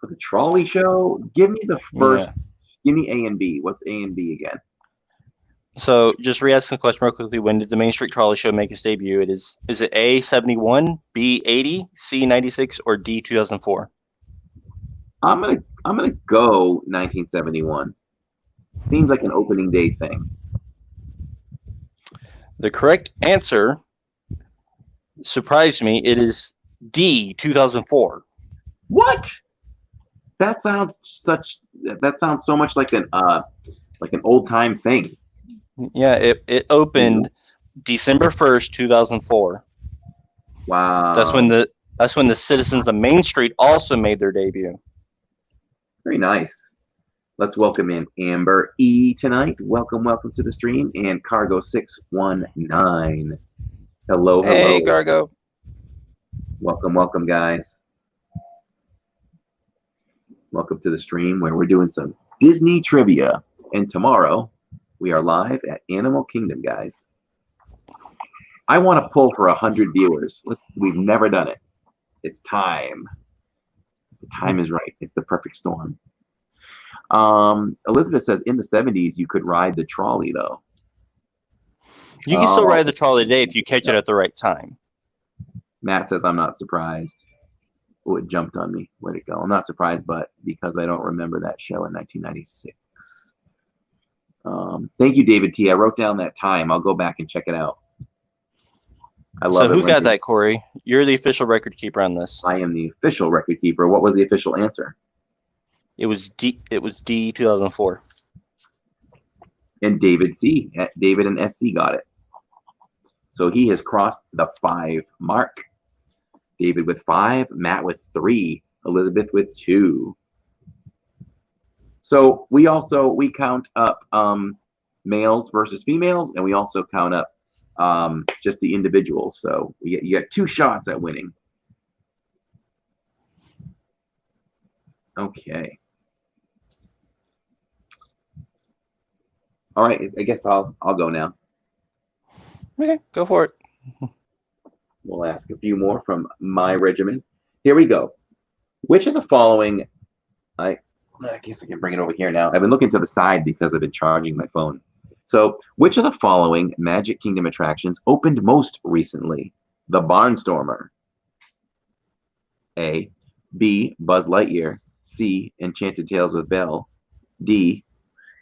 For the trolley show, give me the first. Give me A and B. What's A and B again? So just re-asking the question real quickly. When did the Main Street Trolley Show make its debut? Is it A 71, B 80, C 96, or D 2004? I'm gonna go 1971. Seems like an opening day thing. The correct answer surprised me. It is D 2004. What? That sounds so much like an old time thing. Yeah, it opened December 1st, 2004. Wow. That's when the citizens of Main Street also made their debut. Very nice. Let's welcome in Amber E tonight. Welcome to the stream. And Cargo 619. Hello. Hey, Cargo. Welcome, guys. Welcome to the stream where we're doing some Disney trivia. And tomorrow, we are live at Animal Kingdom, guys. I want to pull for 100 viewers. We've never done it. It's time. The time is right. It's the perfect storm. Elizabeth says in the 70s you could ride the trolley though. You can still ride the trolley today if you catch it at the right time. Matt says I'm not surprised. Oh, it jumped on me. Where'd it go? I'm not surprised, but because I don't remember that show in 1996. Thank you, David T. I wrote down that time. I'll go back and check it out. I love it. So who got that, Corey? You're the official record keeper on this. I am the official record keeper. What was the official answer? It was D 2004. And David and SC got it. So he has crossed the 5 mark. David with 5, Matt with 3, Elizabeth with 2. So we count up males versus females, and we also count up just the individuals. So you get 2 shots at winning. Okay. All right. I guess I'll go now. Okay, go for it. We'll ask a few more from my regimen. Here we go. Which of the following? I guess I can bring it over here now. I've been looking to the side because I've been charging my phone. So, which of the following Magic Kingdom attractions opened most recently? The Barnstormer. A. B. Buzz Lightyear. C. Enchanted Tales with Belle. D.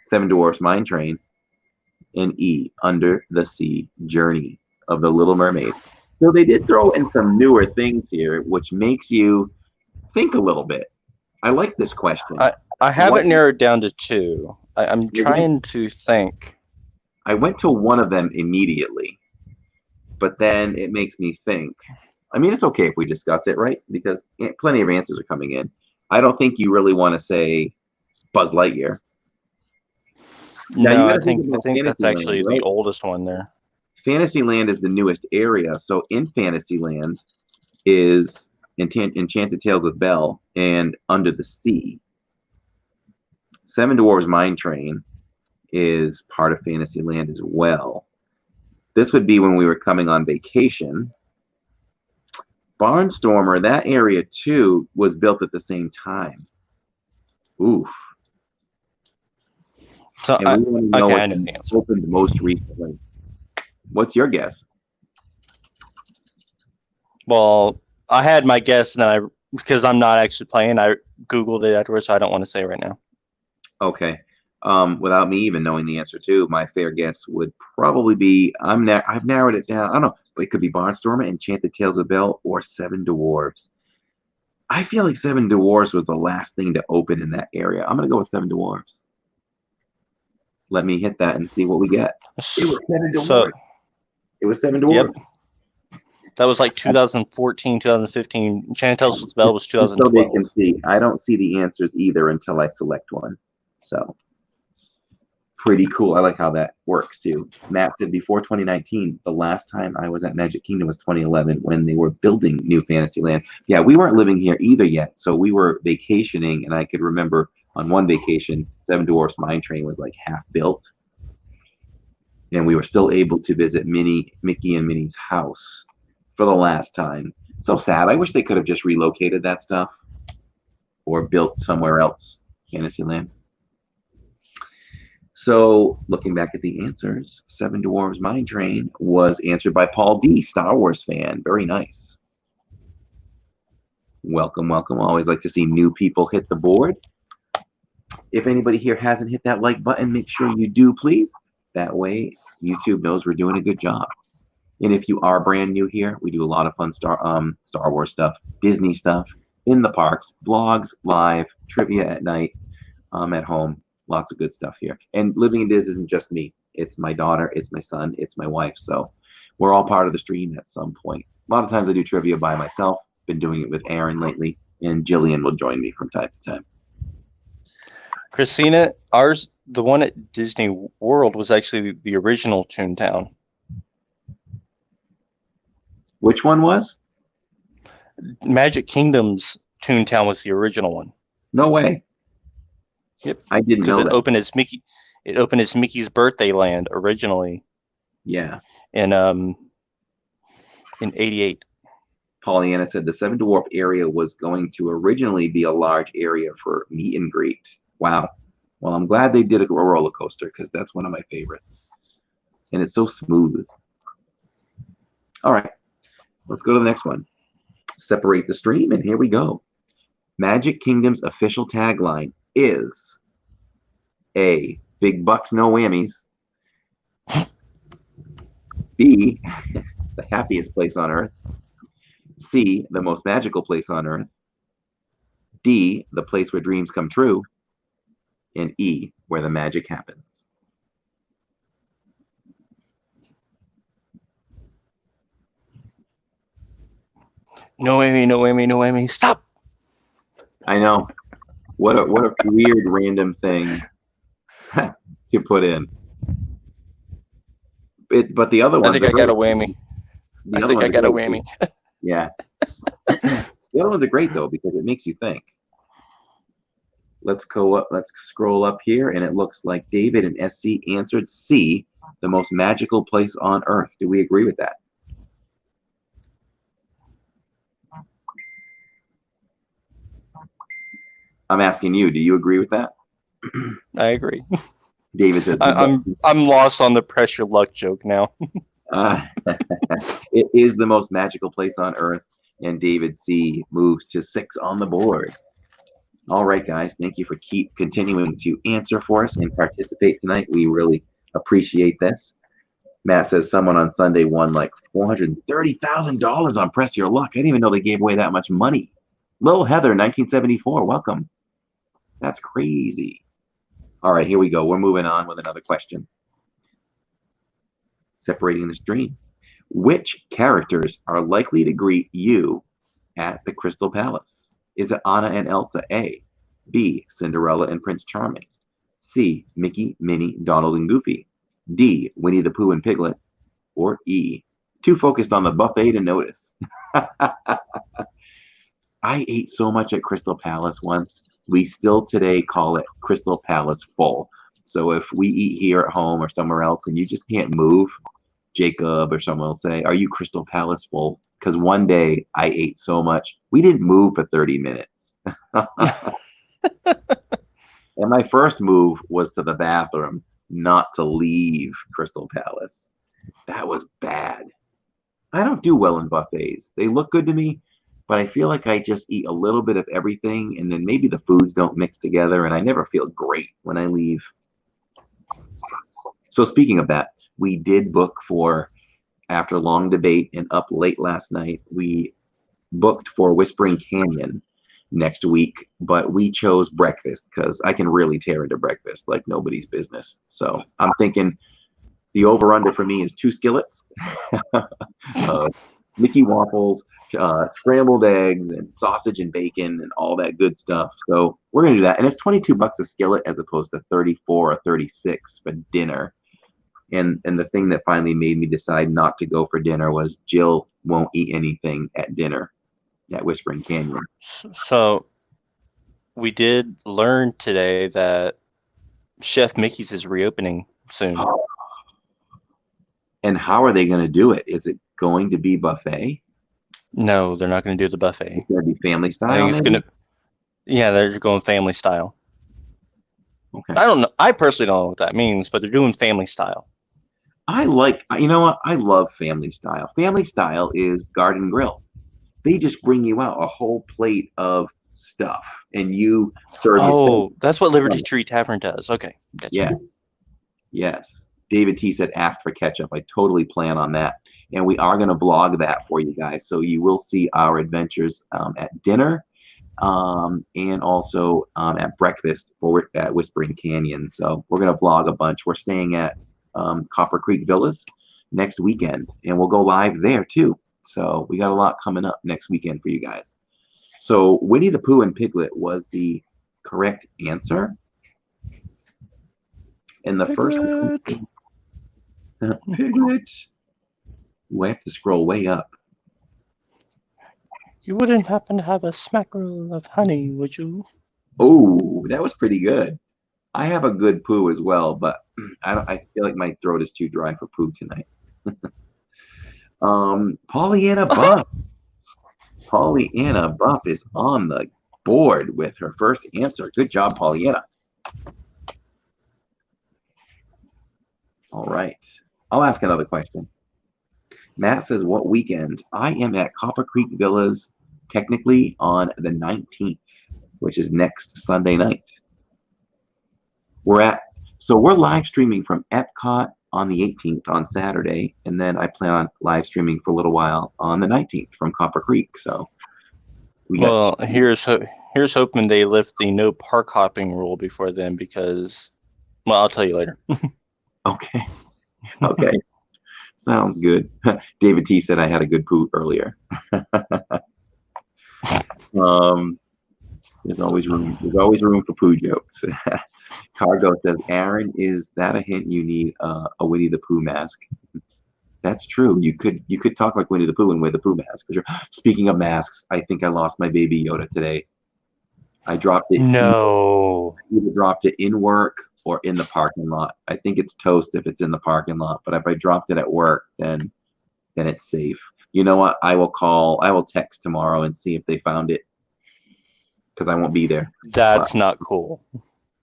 Seven Dwarfs Mine Train. And E. Under the Sea Journey of the Little Mermaid. So they did throw in some newer things here, which makes you think a little bit. I like this question. I have it narrowed down to 2. I'm trying to think. I went to one of them immediately, but then it makes me think. I mean, it's okay if we discuss it, right? Because plenty of answers are coming in. I don't think you really want to say Buzz Lightyear. No, I think that's actually the oldest one there. Fantasyland is the newest area. So in Fantasyland is Enchanted Tales with Belle and Under the Sea. Seven Dwarfs Mine Train is part of Fantasyland as well. This would be when we were coming on vacation. Barnstormer, that area too, was built at the same time. Oof. So And we want to know okay, what I know the answer. opened most recently. What's your guess? Well, I had my guess, and then because I'm not actually playing, I Googled it afterwards, so I don't want to say right now. Okay. Without me even knowing the answer too, my fair guess would probably be I've narrowed it down. I don't know, but it could be Barnstormer, Enchanted Tales of Bell, or Seven Dwarves. I feel like Seven Dwarves was the last thing to open in that area. I'm gonna go with Seven Dwarves. Let me hit that and see what we get. It was Seven Dwarves. So, It was Seven Dwarves. yep. That was like 2014, 2015. Enchanted Tales of Bell was Just so they can 2012. see. I don't see the answers either until I select one. So pretty cool. I like how that works too. Matt said before 2019, the last time I was at Magic Kingdom was 2011 when they were building New Fantasyland. Yeah, we weren't living here either yet, so we were vacationing, and I could remember on one vacation, Seven Dwarfs Mine Train was like half built, and we were still able to visit Mickey and Minnie's house for the last time. So sad. I wish they could have just relocated that stuff or built somewhere else, Fantasyland. So looking back at the answers, Seven Dwarves Mine Train was answered by Paul D, Star Wars fan. Very nice. Welcome, welcome. Always like to see new people hit the board. If anybody here hasn't hit that like button, make sure you do, please. That way YouTube knows we're doing a good job. And if you are brand new here, we do a lot of fun Star Wars stuff, Disney stuff in the parks, blogs, live, trivia at night, at home. Lots of good stuff here. And living in Diz isn't just me. It's my daughter, it's my son, it's my wife. So we're all part of the stream at some point. A lot of times I do trivia by myself. Been doing it with Aaron lately, and Jillian will join me from time to time. Christina, the one at Disney World was actually the original Toontown. Which one was? Magic Kingdom's Toontown was the original one. No way. Yep. I didn't know Because that. it opened as Mickey's Birthday Land originally. Yeah. In '88. Pollyanna said the Seven Dwarf area was going to originally be a large area for meet and greet. Wow. Well, I'm glad they did a roller coaster because that's one of my favorites. And it's so smooth. All right. Let's go to the next one. Separate the stream, and here we go. Magic Kingdom's official tagline is A, big bucks, no whammies. B, the happiest place on earth. C, the most magical place on earth. D, the place where dreams come true. And E, where the magic happens. No whammy, no whammy, no whammy. Stop! I know. What a weird random thing to put in. But the other ones I think I got a whammy. I think I got a whammy. Yeah. The other ones are great though because it makes you think. Let's go up. Let's scroll up here, and it looks like David and SC answered C, the most magical place on earth. Do we agree with that? I'm asking you. Do you agree with that? I agree. David says I'm lost on the pressure luck joke now. It is the most magical place on earth, and David C moves to 6 on the board. All right, guys, thank you for continuing to answer for us and participate tonight. We really appreciate this. Matt says someone on Sunday won like $430,000 on Press Your Luck. I didn't even know they gave away that much money. Little Heather, 1974, welcome. That's crazy. All right, here we go. We're moving on with another question. Separating the stream. Which characters are likely to greet you at the Crystal Palace? Is it Anna and Elsa, A? B, Cinderella and Prince Charming? C, Mickey, Minnie, Donald, and Goofy? D, Winnie the Pooh and Piglet? Or E, too focused on the buffet to notice? I ate so much at Crystal Palace once. We still today call it Crystal Palace full. So if we eat here at home or somewhere else and you just can't move, Jacob or someone will say, are you Crystal Palace full? Because one day I ate so much, we didn't move for 30 minutes. And And my first move was to the bathroom, not to leave Crystal Palace. That was bad. I don't do well in buffets. They look good to me, but I feel like I just eat a little bit of everything, and then maybe the foods don't mix together, and I never feel great when I leave. So speaking of that, we did book for, after long debate and up late last night, we booked for Whispering Canyon next week, but we chose breakfast because I can really tear into breakfast like nobody's business. So I'm thinking the over-under for me is 2 skillets, Mickey waffles, scrambled eggs, and sausage and bacon and all that good stuff. So we're gonna do that, and it's $22 a skillet as opposed to 34 or 36 for dinner. And the thing that finally made me decide not to go for dinner was Jill won't eat anything at dinner at Whispering Canyon. So we did learn today that Chef Mickey's is reopening soon. And how are they going to do it? Is it going to be buffet? No, they're not going to do the buffet. It's going to be family style? I think it's going to, yeah, they're going family style. Okay. I don't know. I personally don't know what that means, but they're doing family style. I like, you know what? I love family style. Family style is Garden Grill. They just bring you out a whole plate of stuff and you serve. Oh, that's what Liberty Tree Tavern does. Okay. Gotcha. Yeah. Yes. David T said, ask for ketchup. I totally plan on that. And we are going to vlog that for you guys. So you will see our adventures at dinner and also at breakfast at Whispering Canyon. So we're going to vlog a bunch. We're staying at Copper Creek Villas next weekend, and we'll go live there too. So we got a lot coming up next weekend for you guys. So Winnie the Pooh and Piglet was the correct answer. And the first one, Piglet. We have to scroll way up. You wouldn't happen to have a smackerel of honey, would you? Oh, that was pretty good. I have a good poo as well, but I feel like my throat is too dry for poo tonight. Pollyanna Buff. Pollyanna Buff is on the board with her first answer. Good job, Pollyanna. All right. I'll ask another question. Matt says, what weekend? I am at Copper Creek Villas technically on the 19th, which is next Sunday night. We're live streaming from Epcot on the 18th on Saturday, and then I plan on live streaming for a little while on the 19th from Copper Creek. So here's hoping they lift the no park hopping rule before then, because, well, I'll tell you later. Okay. Okay. Sounds good. David T said I had a good poo earlier. There's always room for poo jokes. Cargo says, Aaron, is that a hint you need a Winnie the Pooh mask? That's true. You could talk like Winnie the Pooh and wear the Pooh mask for sure. Speaking of masks, I think I lost my baby Yoda today. I dropped it. No. Either dropped it in work or in the parking lot. I think it's toast if it's in the parking lot, but if I dropped it at work, then it's safe. You know what? I will text tomorrow and see if they found it, because I won't be there. That's not cool.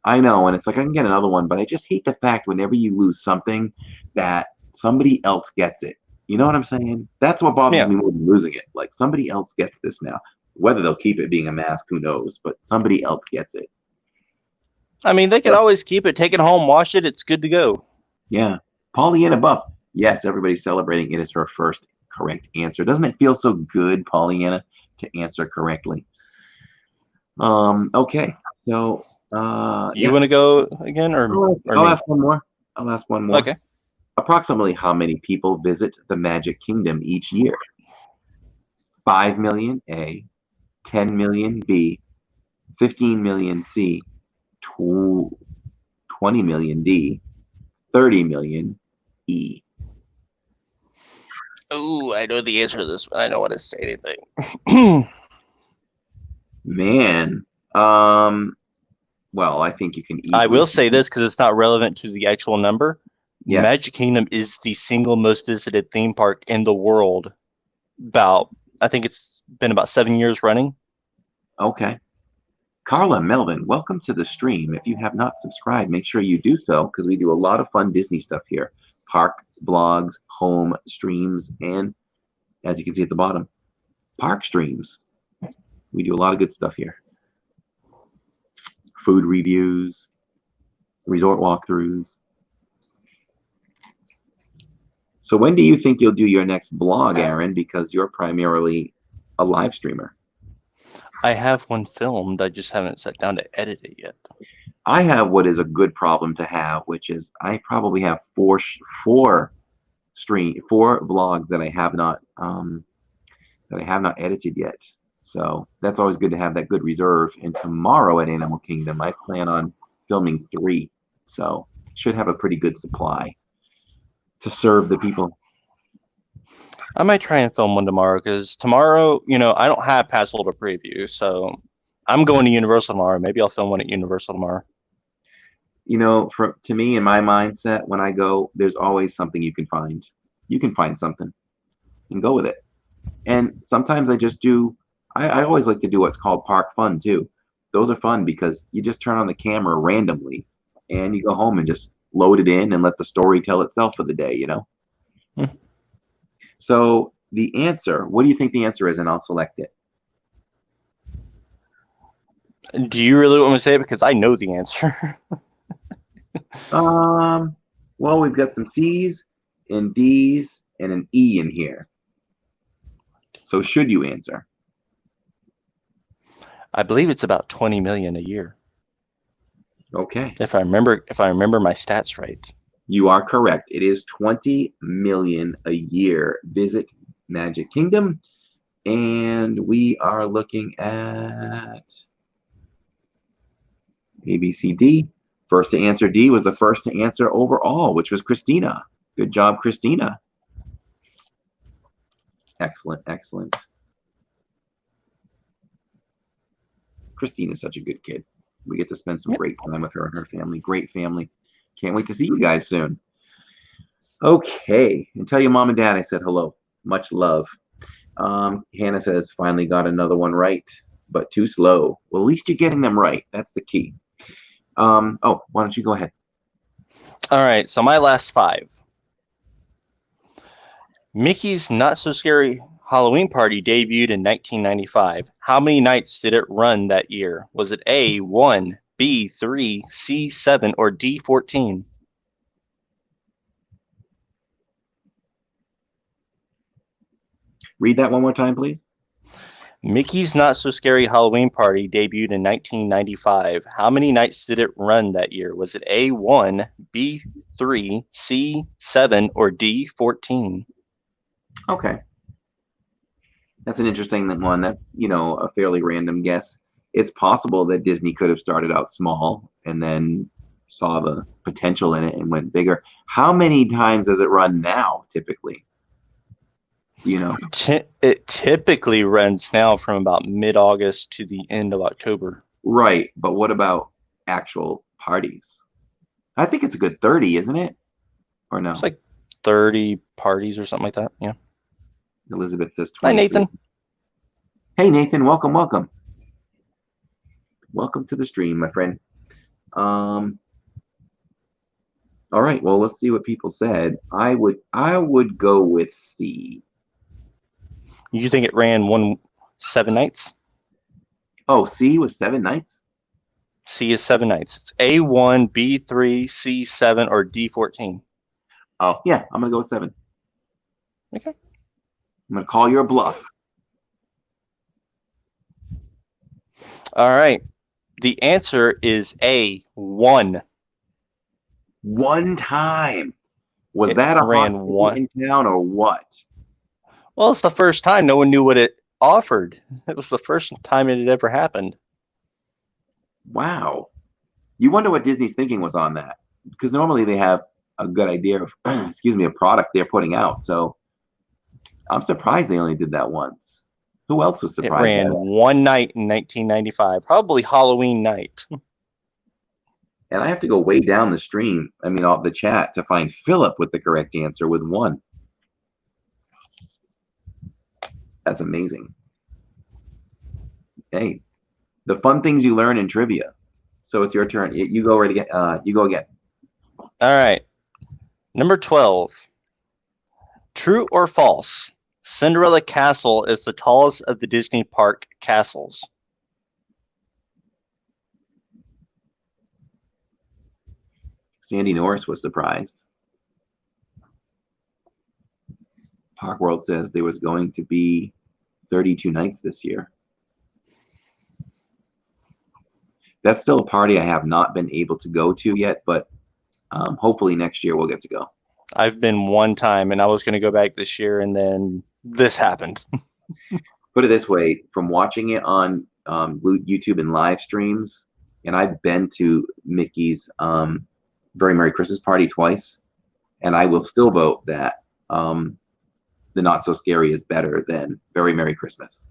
I know, and it's like I can get another one, but I just hate the fact whenever you lose something that somebody else gets it. You know what I'm saying? That's what bothers me more than losing it. Like, somebody else gets this now. Whether they'll keep it being a mask, who knows? But somebody else gets it. I mean, they could always keep it, take it home, wash it. It's good to go. Yeah. Pollyanna Buff. Yes, everybody's celebrating. It is her first correct answer. Doesn't it feel so good, Pollyanna, to answer correctly? Okay. So, you want to go again, or I'll ask one more. Okay. Approximately how many people visit the Magic Kingdom each year? 5 million A, 10 million B, 15 million C, 20 million D, 30 million E. Oh, I know the answer to this one. I don't want to say anything. Man, well, I think you can easily... I will say this because it's not relevant to the actual number. Yeah. Magic Kingdom is the single most visited theme park in the world. I think it's been about 7 years running. Okay. Carla Melvin, welcome to the stream. If you have not subscribed, make sure you do so because we do a lot of fun Disney stuff here. Park blogs, home streams, and as you can see at the bottom, park streams. We do a lot of good stuff here. Food reviews, resort walkthroughs. So when do you think you'll do your next blog, Aaron? Because you're primarily a live streamer. I have one filmed. I just haven't sat down to edit it yet. I have what is a good problem to have, which is I probably have four vlogs that I have not edited yet. So that's always good to have that good reserve. And tomorrow at Animal Kingdom, I plan on filming 3. So should have a pretty good supply to serve the people. I might try and film one tomorrow because tomorrow, I don't have pass holder preview, so I'm going to Universal tomorrow. Maybe I'll film one at Universal tomorrow. To me, in my mindset, when I go, there's always something you can find. You can find something and go with it. And sometimes I just do. I always like to do what's called park fun too. Those are fun because you just turn on the camera randomly and you go home and just load it in and let the story tell itself for the day. So the answer, what do you think the answer is? And I'll select it. Do you really want me to say it? Because I know the answer. Well, we've got some C's and D's and an E in here. So should you answer? I believe it's about 20 million a year. Okay. If I remember my stats right. You are correct. It is 20 million a year visit Magic Kingdom. And we are looking at A, B, C, D. First to answer D was the first to answer overall, which was Christina. Good job, Christina. Excellent, excellent. Christina's such a good kid. We get to spend some great time with her and her family. Great family. Can't wait to see you guys soon. Okay. And tell your mom and dad I said hello. Much love. Hannah says, finally got another one right, but too slow. Well, at least you're getting them right. That's the key. Why don't you go ahead? All right. So my last 5. Mickey's Not So Scary Halloween Party debuted in 1995. How many nights did it run that year? Was it A, 1, B, 3, C, 7, or D, 14? Read that one more time, please. Mickey's Not So Scary Halloween Party debuted in 1995. How many nights did it run that year? Was it A, 1, B, 3, C, 7, or D, 14? Okay. That's an interesting one. That's, a fairly random guess. It's possible that Disney could have started out small and then saw the potential in it and went bigger. How many times does it run now, typically? It typically runs now from about mid-August to the end of October. Right, but what about actual parties? I think it's a good 30, isn't it? Or no? It's like 30 parties or something like that, yeah. Elizabeth says 20. Hi, Nathan. Hey, Nathan, welcome, welcome. Welcome to the stream, my friend. All right, well, let's see what people said. I would go with C. You think it ran 7 nights? Oh, C was 7 nights? C is 7 nights. It's A1, B3, C7, or D14. Oh, yeah, I'm going to go with 7. Okay. I'm going to call your bluff. All right. The answer is A1. One time. Was that a ran hot one in town or what? Well, it's the first time. No one knew what it offered. It was the first time it had ever happened. Wow. You wonder what Disney's thinking was on that. Because normally they have a good idea of, a product they're putting out. So I'm surprised they only did that once. Who else was surprised? It ran one night in 1995, probably Halloween night. And I have to go way down the stream, the chat, to find Philip with the correct answer with 1. That's amazing. Hey, the fun things you learn in trivia. So it's your turn. You go right again. You go again. All right. Number 12. True or false? Cinderella Castle is the tallest of the Disney park castles. Sandy Norris was surprised. Park World says there was going to be 32 nights this year. That's still a party I have not been able to go to yet, but hopefully next year we'll get to go. I've been one time, and I was going to go back this year, and then this happened. Put it this way, from watching it on YouTube and live streams, and I've been to Mickey's Very Merry Christmas Party twice, and I will still vote that the Not So Scary is better than Very Merry Christmas.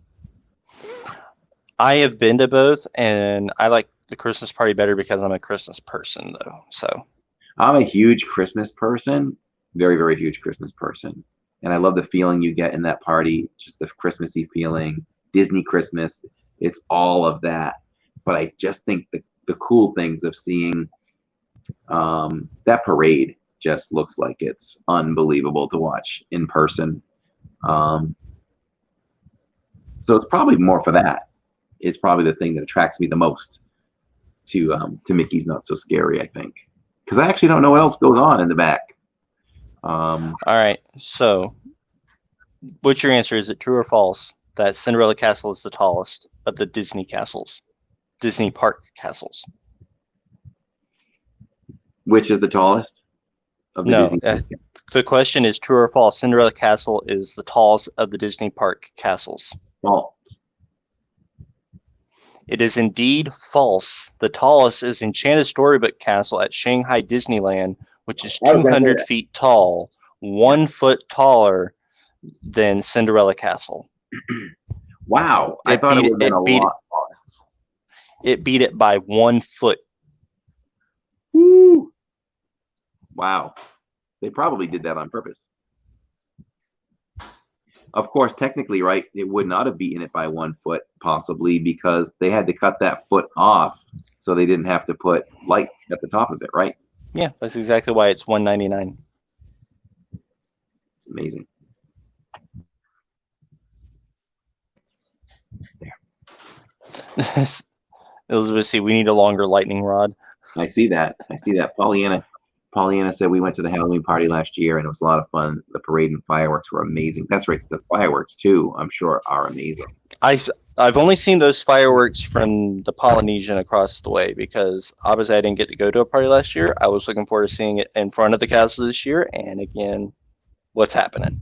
I have been to both, and I like the Christmas party better because I'm a Christmas person, though. So I'm a huge Christmas person, very, very huge Christmas person. And I love the feeling you get in that party, just the Christmassy feeling, Disney Christmas. It's all of that. But I just think the cool things of seeing that parade just looks like it's unbelievable to watch in person. So it's probably more for that. Is probably the thing that attracts me the most to Mickey's Not So Scary, I think. Because I actually don't know what else goes on in the back. all right. So what's your answer? Is it true or false that Cinderella Castle is the tallest of the Disney castles, Disney park castles? Which is the tallest of the No. Disney? The question is true or false. Cinderella Castle is the tallest of the Disney park castles. False. It is indeed false. The tallest is Enchanted Storybook Castle at Shanghai Disneyland, which is 200 feet tall, 1 foot taller than Cinderella Castle. Wow. I thought it would have been a lot taller. It beat it by 1 foot. Woo. Wow. They probably did that on purpose. Of course, technically, right, it would not have beaten it by 1 foot, possibly, because they had to cut that foot off so they didn't have to put lights at the top of it, right? Yeah, that's exactly why it's $199. It's amazing. There. Elizabeth, see, we need a longer lightning rod. I see that. I see that. Pollyanna said we went to the Halloween party last year and it was a lot of fun. The parade and fireworks were amazing. That's right. The fireworks too, I'm sure, are amazing. I've only seen those fireworks from the Polynesian across the way because obviously I didn't get to go to a party last year. I was looking forward to seeing it in front of the castle this year. And again, what's happening?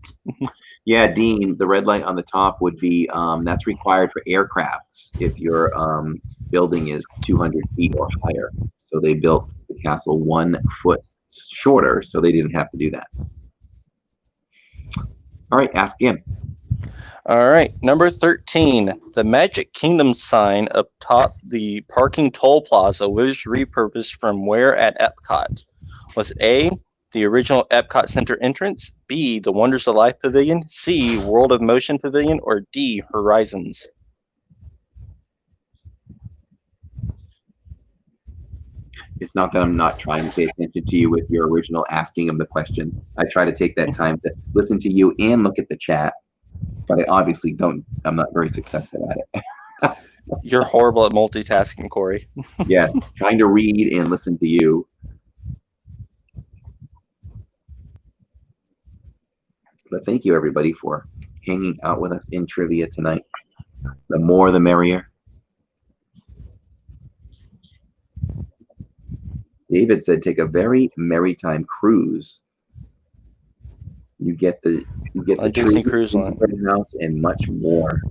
Yeah, Dean, the red light on the top would be that's required for aircrafts if your building is 200 feet or higher. So they built the castle 1 foot shorter, so they didn't have to do that. All right, ask again. All right, number 13. The Magic Kingdom sign up top the parking toll plaza was repurposed from where at Epcot? Was A, the original Epcot Center entrance, B, the Wonders of Life Pavilion, C, World of Motion Pavilion, or D, Horizons? It's not that I'm not trying to pay attention to you with your original asking of the question. I try to take that time to listen to you and look at the chat, but I obviously don't. I'm not very successful at it. You're horrible at multitasking, Corey. Yeah, trying to read and listen to you. But thank you, everybody, for hanging out with us in trivia tonight. The more, the merrier. David said, "Take a very merry time cruise. You get the Disney Cruise Line house and much more."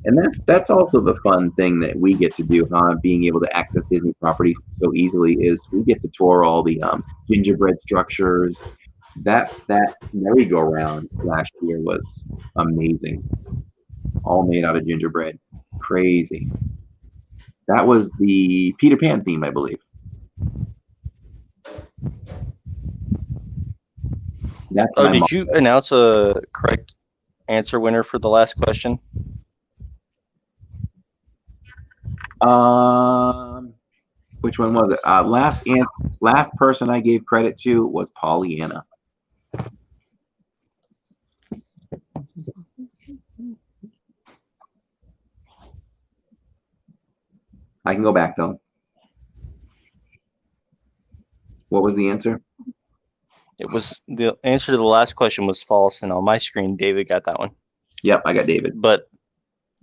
And that's also the fun thing that we get to do, being able to access Disney properties so easily, is we get to tour all the gingerbread structures. That merry-go-round last year was amazing. All made out of gingerbread. Crazy. That was the Peter Pan theme, I believe. Did you announce a correct answer winner for the last question? Which one was it? Last person I gave credit to was Pollyanna. I can go back though. What was the answer? It was the answer to the last question was false, and on my screen, David got that one. Yep, I got David. But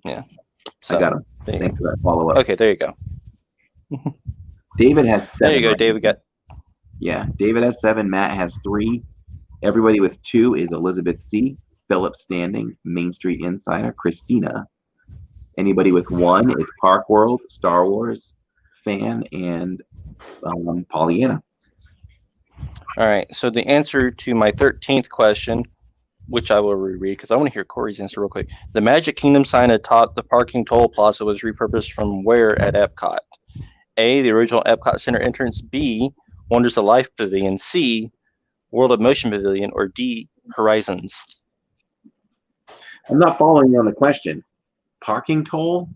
yeah, so, I got him. Thanks for that follow up. Okay, there you go. David has 7. There you go. Right? David got. Yeah, David has 7. Matt has 3. Everybody with 2 is Elizabeth C. Philip Standing, Main Street Insider, Christina. Anybody with 1 is Park World, Star Wars fan, and Pollyanna. All right. So the answer to my 13th question, which I will reread because I want to hear Corey's answer real quick. The Magic Kingdom sign atop the parking toll plaza was repurposed from where at Epcot? A, the original Epcot Center entrance. B, Wonders of Life Pavilion. C, World of Motion Pavilion. Or D, Horizons. I'm not following you on the question. Parking toll?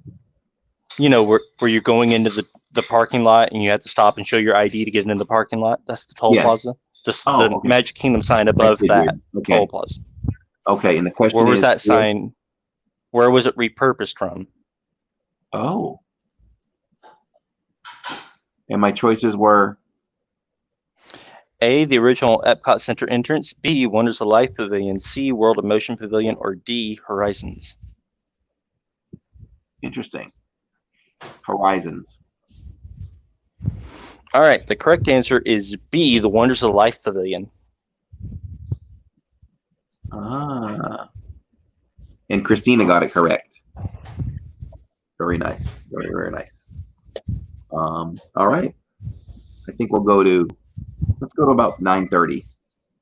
You know, where you're going into the parking lot and you have to stop and show your ID to get into the parking lot. That's the toll plaza. The okay. Magic Kingdom sign above that toll plaza. Okay, and the question Where was is, that sign? Where was it repurposed from? Oh. And my choices were? A, the original Epcot Center entrance. B, Wonders of Life Pavilion. C, World of Motion Pavilion. Or D, Horizons. Interesting. Horizons. All right, the correct answer is B, the Wonders of Life Pavilion. Ah. And Christina got it correct. Very nice. Very, very nice. All right. I think let's go to about 9:30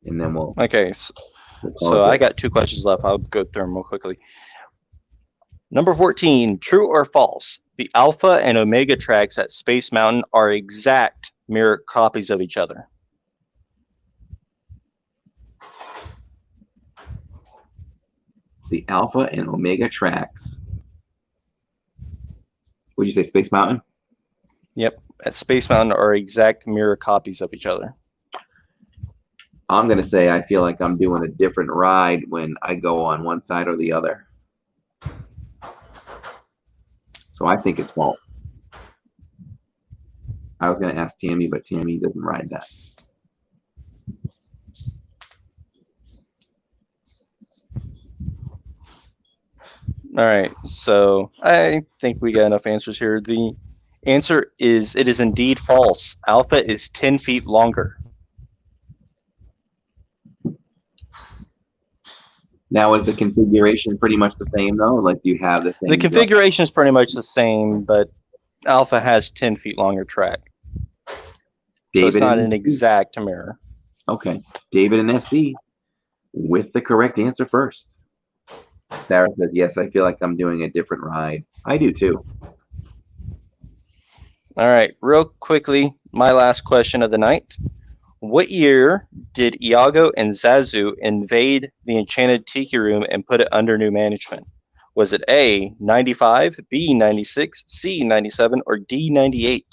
and then we'll. Okay. So I got 2 questions left. I'll go through them real quickly. Number 14, true or false? The Alpha and Omega tracks at Space Mountain are exact mirror copies of each other. The Alpha and Omega tracks. Would you say Space Mountain? Yep, at Space Mountain are exact mirror copies of each other. I'm going to say I feel like I'm doing a different ride when I go on one side or the other. So I think it's false. I was going to ask Tammy, but Tammy doesn't ride that. All right, so I think we got enough answers here. The answer is it is indeed false. Alpha is 10 feet longer. Now, is the configuration pretty much the same, though? Like, do you have the same? The configuration is pretty much the same, but Alpha has 10 feet longer track. So it's not an exact mirror. Okay. David and SC with the correct answer first. Sarah says, yes, I feel like I'm doing a different ride. I do, too. All right. Real quickly, my last question of the night. What year did Iago and Zazu invade the Enchanted Tiki Room and put it under new management? Was it A, 95, B, 96, C, 97, or D, 98?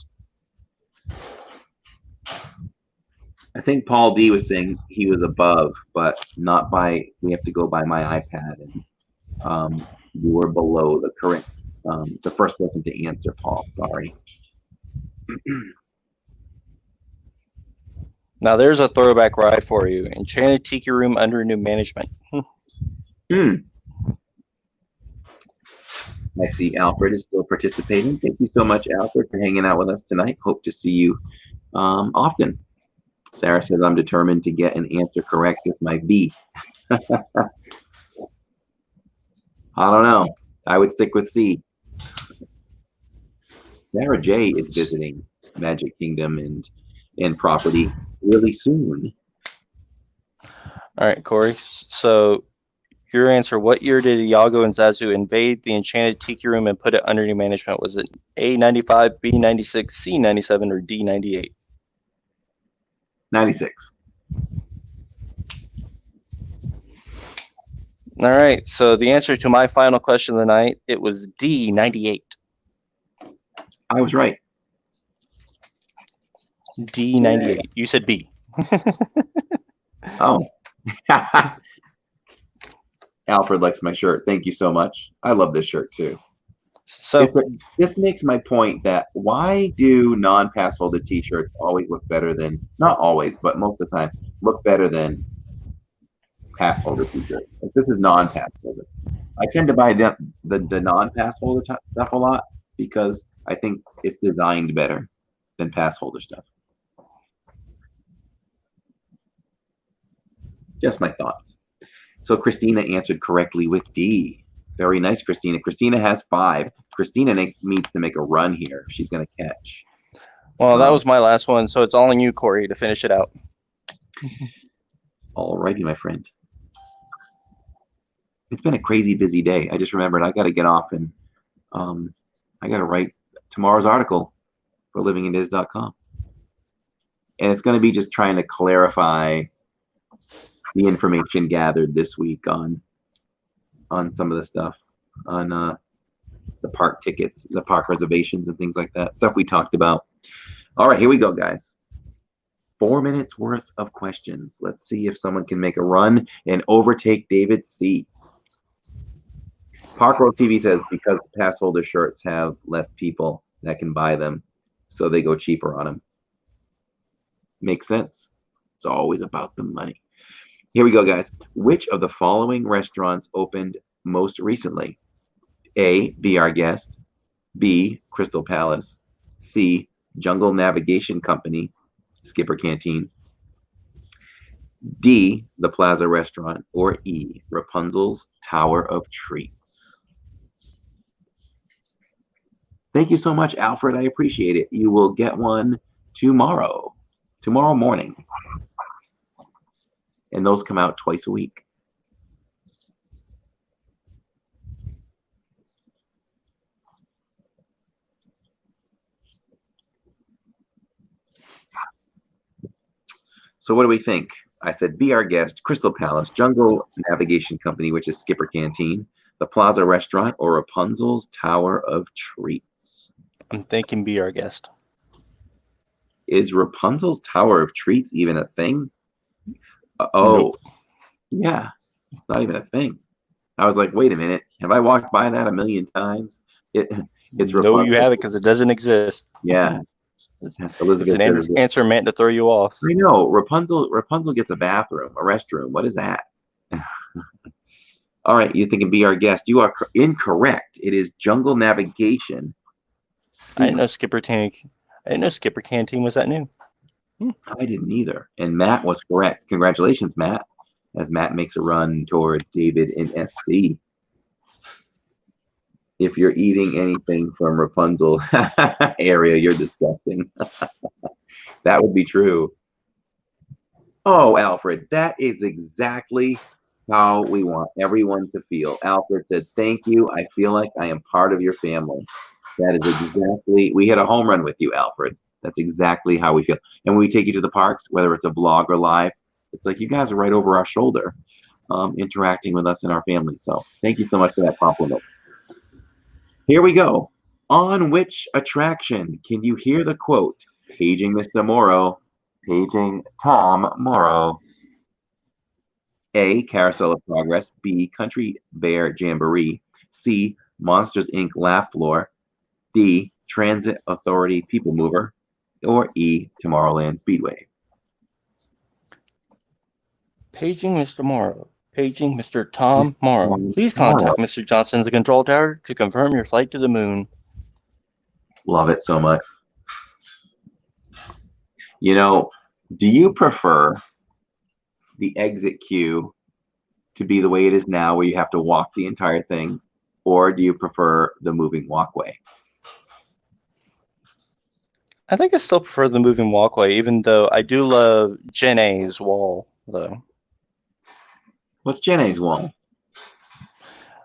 I think Paul D was saying he was above, but not by, we have to go by my iPad. And you were below the current, the first person to answer, Paul. Sorry. Now there's a throwback ride for you. Enchanted Tiki Room under new management. I see Alfred is still participating. Thank you so much, Alfred, for hanging out with us tonight. Hope to see you often. Sarah says, I'm determined to get an answer correct with my B. I don't know. I would stick with C. Sarah J is visiting Magic Kingdom and property really soon. All right, Corey. So your answer, what year did Iago and Zazu invade the Enchanted Tiki Room and put it under new management? Was it A, 95, B, 96, C, 97, or D, 98? 96. All right, so the answer to my final question of the night, it was D, 98. I was right. D98. You said B. Oh. Alfred likes my shirt. Thank you so much. I love this shirt too. So This makes my point that why do non-pass holder t-shirts always look better than, not always, but most of the time, look better than pass holder t-shirts? Like, this is non-pass holder. I tend to buy the non-pass holder stuff a lot because I think it's designed better than pass holder stuff. Just my thoughts. So Christina answered correctly with D. Very nice, Christina. Christina has 5. Christina needs to make a run here. She's going to catch. well, that was my last one, so it's all on you, Corey, to finish it out. All righty, my friend. It's been a crazy busy day. I just remembered I got to get off and I got to write tomorrow's article for livingindiz.com. And it's going to be just trying to clarify the information gathered this week on some of the stuff, on the park tickets, the park reservations and things like that, stuff we talked about. All right, here we go, guys. 4 minutes worth of questions. Let's see if someone can make a run and overtake David C. Park World TV says because pass holder shirts have less people that can buy them, so they go cheaper on them. Makes sense. It's always about the money. Here we go, guys. Which of the following restaurants opened most recently? A, Be Our Guest. B, Crystal Palace. C, Jungle Navigation Company, Skipper Canteen. D, The Plaza Restaurant. Or E, Rapunzel's Tower of Treats. Thank you so much, Alfred. I appreciate it. You will get one tomorrow morning. And those come out twice a week. So what do we think? I said, Be Our Guest, Crystal Palace, Jungle Navigation Company, which is Skipper Canteen, the Plaza Restaurant, or Rapunzel's Tower of Treats. I'm thinking Be Our Guest. Is Rapunzel's Tower of Treats even a thing? Nope. Yeah, it's not even a thing. I was like, wait a minute, have I walked by that a million times? It's Rapunzel. No, you haven't, because it doesn't exist. Yeah. Elizabeth it's an answer meant to throw you off. I know. Rapunzel gets a bathroom, a restroom. What is that? All right, you're thinking Be Our Guest. You are incorrect. It is Jungle Navigation. I didn't know Skipper Canteen was that new. I didn't either. And Matt was correct. Congratulations, Matt, as Matt makes a run towards David in SC. If you're eating anything from Rapunzel area, you're disgusting. That would be true. Oh, Alfred, that is exactly how we want everyone to feel. Alfred said, thank you. I feel like I am part of your family. That is exactly, we hit a home run with you, Alfred. That's exactly how we feel. And when we take you to the parks, whether it's a vlog or live, it's like you guys are right over our shoulder, interacting with us and our family. So thank you so much for that compliment. Here we go. On which attraction can you hear the quote, paging Mr. Morrow, paging Tom Morrow? A, Carousel of Progress. B, Country Bear Jamboree. C, Monsters, Inc. Laugh Floor. D, Transit Authority People Mover. Or E, Tomorrowland Speedway. Paging Mr. Morrow. Paging Mr. Tom Morrow. Please contact Mr. Johnson at the control tower to confirm your flight to the moon. Love it so much. You know, do you prefer the exit queue to be the way it is now, where you have to walk the entire thing, or do you prefer the moving walkway? I think I still prefer the moving walkway, even though I do love Gen A's wall, though. What's Gen A's wall?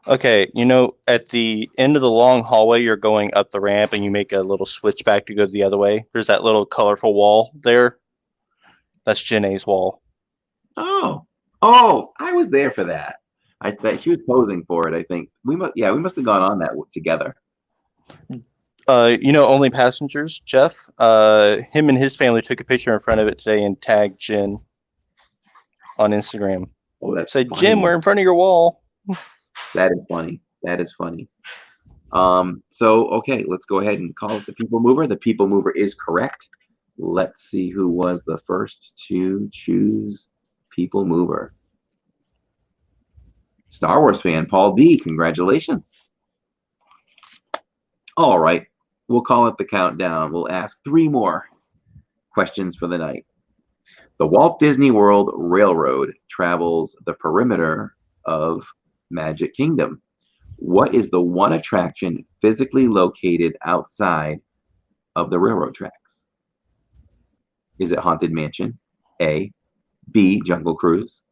Okay, you know, at the end of the long hallway, you're going up the ramp and you make a little switchback to go the other way. There's that little colorful wall there. That's Gen A's wall. Oh, I was there for that. I bet she was posing for it. I think we must have gone on that together. Only Passengers, Jeff. Him and his family took a picture in front of it today and tagged Jen on Instagram. Oh, that's Said, funny. Jim, we're in front of your wall. That is funny. That is funny. So, okay, let's go ahead and call it the People Mover. The People Mover is correct. Let's see who was the first to choose People Mover. Star Wars fan, Paul D. Congratulations. All right, we'll call it the countdown. We'll ask 3 more questions for the night. The Walt Disney World Railroad travels the perimeter of Magic Kingdom. What is the one attraction physically located outside of the railroad tracks? Is it Haunted Mansion? A. B. Jungle Cruise.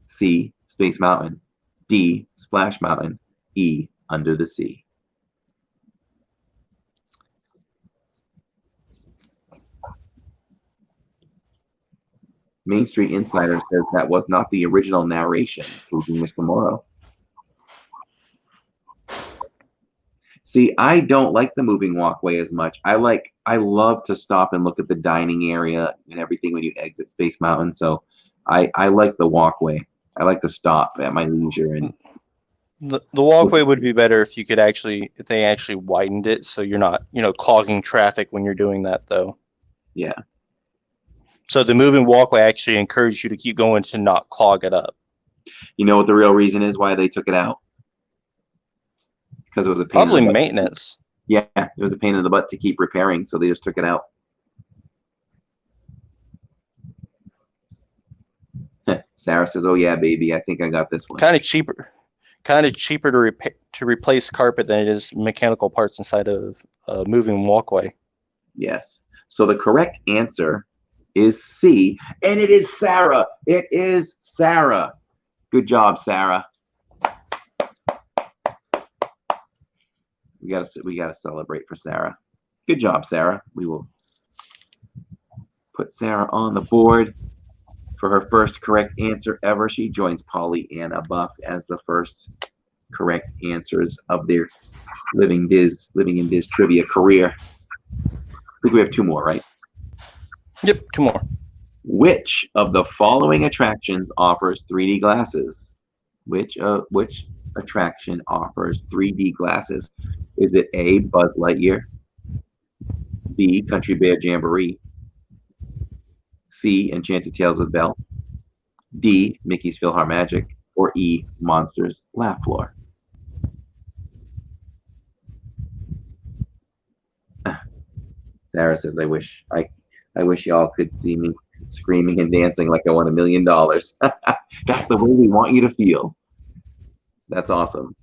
C. Space Mountain. D. Splash Mountain. E. Under the Sea. Main Street Insider says that was not the original narration, including Mr. Morrow. See, I don't like the moving walkway as much. I love to stop and look at the dining area and everything when you exit Space Mountain. So I like the walkway. I like to stop at my leisure. And the walkway would be better if they actually widened it so you're not, clogging traffic when you're doing that, though. Yeah. So the moving walkway actually encouraged you to keep going to not clog it up. You know what the real reason is why they took it out? Because it was a pain Probably in the butt. maintenance. Yeah, it was a pain in the butt to keep repairing, so they just took it out. Sarah says, "Oh yeah, baby, I think I got this one." Kind of cheaper to replace carpet than it is mechanical parts inside of a moving walkway. Yes. So the correct answer is C, and it is Sarah. It is Sarah. Good job, Sarah. We gotta celebrate for Sarah. Good job, Sarah. We will put Sarah on the board for her first correct answer ever. She joins Polly and Buff as the first correct answers of their living in Diz trivia career. I think we have 2 more, right? Yep, 2 more. Which of the following attractions offers 3D glasses? Which attraction offers 3D glasses? Is it A, Buzz Lightyear, B, Country Bear Jamboree, C, Enchanted Tales with Belle, D, Mickey's PhilharMagic, or E, Monsters Laugh Floor? Sarah says, I wish y'all could see me screaming and dancing like I won $1 million. That's the way we want you to feel. That's awesome.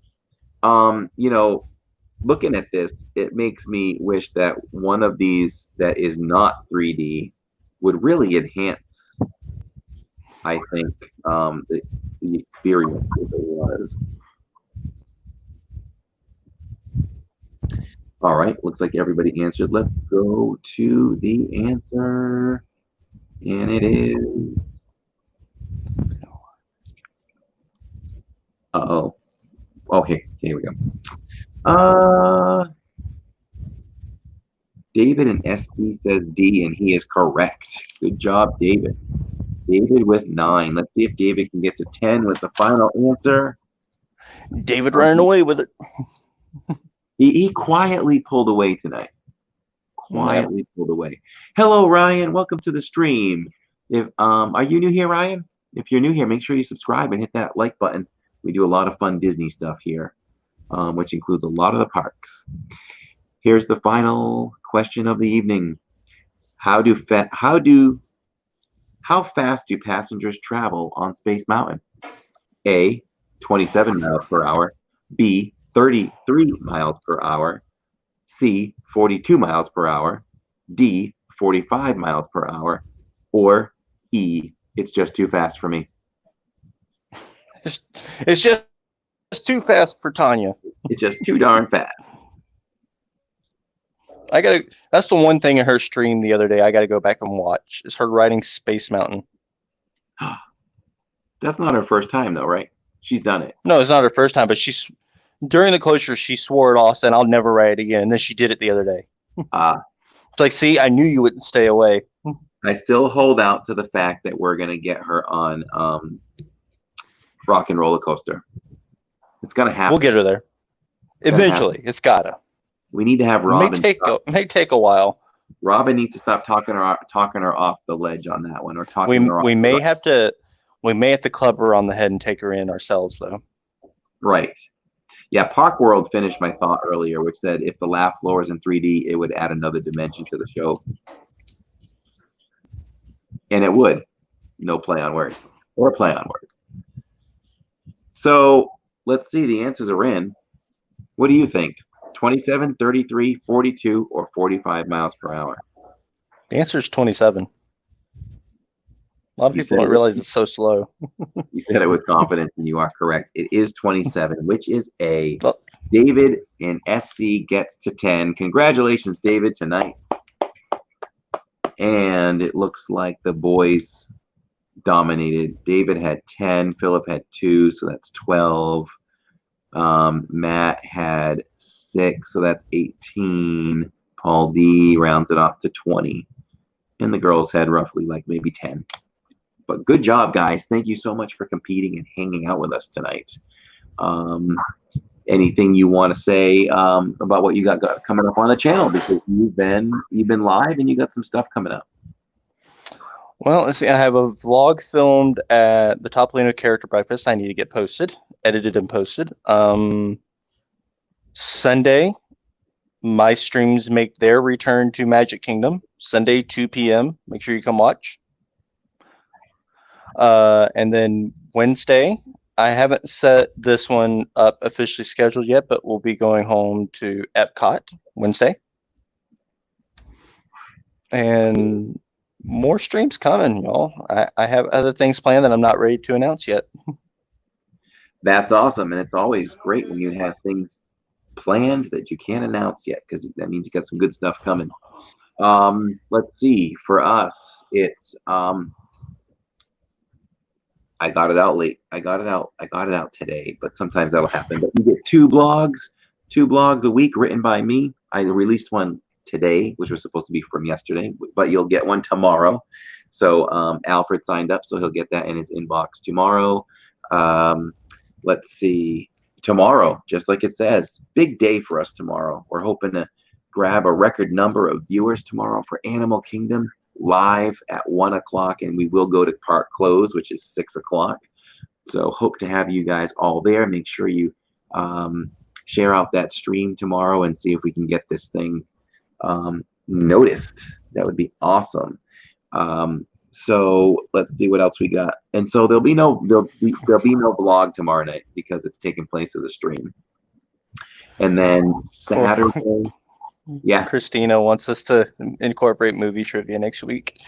Looking at this, it makes me wish that one of these that is not 3D would really enhance, I think, the experience if it was. All right, looks like everybody answered. Let's go to the answer. And it is. Uh-oh. Okay, here we go. David and SB says D, and he is correct. Good job, David. David with 9. Let's see if David can get to 10 with the final answer. David running away with it. He quietly pulled away tonight. Quietly pulled away. Hello, Ryan. Welcome to the stream. Are you new here, Ryan? If you're new here, make sure you subscribe and hit that like button. We do a lot of fun Disney stuff here, which includes a lot of the parks. Here's the final question of the evening. How fast do passengers travel on Space Mountain? A, 27 miles per hour. B, 33 miles per hour. C, 42 miles per hour. D, 45 miles per hour. Or E, it's just too fast for me. It's just too fast for Tanya. It's just too darn fast. That's the one thing in her stream the other day I gotta go back and watch. Is her riding Space Mountain. That's not her first time though, right? She's done it. No, it's not her first time, but she's During the closure, she swore it off, saying, "I'll never ride it again." And then she did it the other day. It's like, see, I knew you wouldn't stay away. I still hold out to the fact that we're gonna get her on Rock and Roller Coaster. It's gonna happen. We'll get her there. Eventually, it's gotta. We need to have It Robin. may take a while. Robin needs to stop talking her off the ledge on that one, or talking her off. We may have to club her on the head and take her in ourselves, though. Right. Yeah, Park World finished my thought earlier, which said if the laugh floor is in 3D, it would add another dimension to the show. And it would. No play on words. Or play on words. So let's see. The answers are in. What do you think? 27, 33, 42, or 45 miles per hour? The answer is 27. A lot of people don't realize it's so slow. You said it with confidence, and you are correct. It is 27, which is A. David in SC gets to 10. Congratulations, David, tonight. And it looks like the boys dominated. David had 10. Philip had 2, so that's 12. Matt had 6, so that's 18. Paul D rounds it off to 20. And the girls had roughly like maybe 10. But good job, guys. Thank you so much for competing and hanging out with us tonight. Anything you want to say about what you got coming up on the channel? Because you've been live and you got some stuff coming up. Well, let's see. I have a vlog filmed at the Top Lino Character Breakfast. I need to get posted, edited and posted. Sunday, my streams make their return to Magic Kingdom. Sunday, 2 p.m. Make sure you come watch. And then Wednesday, I haven't set this one up officially scheduled yet, but we'll be going home to Epcot Wednesday. And more streams coming, y'all. I have other things planned that I'm not ready to announce yet. That's awesome. And it's always great when you have things planned that you can't announce yet, because that means you got some good stuff coming. Let's see. For us, it's I got it out late. I got it out today, but sometimes that'll happen. But you get two blogs a week written by me. I released one today, which was supposed to be from yesterday, but you'll get one tomorrow. So Alfred signed up, so he'll get that in his inbox tomorrow. Let's see. Tomorrow, just like it says, big day for us tomorrow. We're hoping to grab a record number of viewers tomorrow for Animal Kingdom live at 1 o'clock, and we will go to park close, which is 6 o'clock. So hope to have you guys all there. Make sure you share out that stream tomorrow and see if we can get this thing noticed. That would be awesome. So let's see what else we got. And so there'll be no vlog tomorrow night because it's taking place of the stream. And then Saturday, yeah. Christina wants us to incorporate movie trivia next week.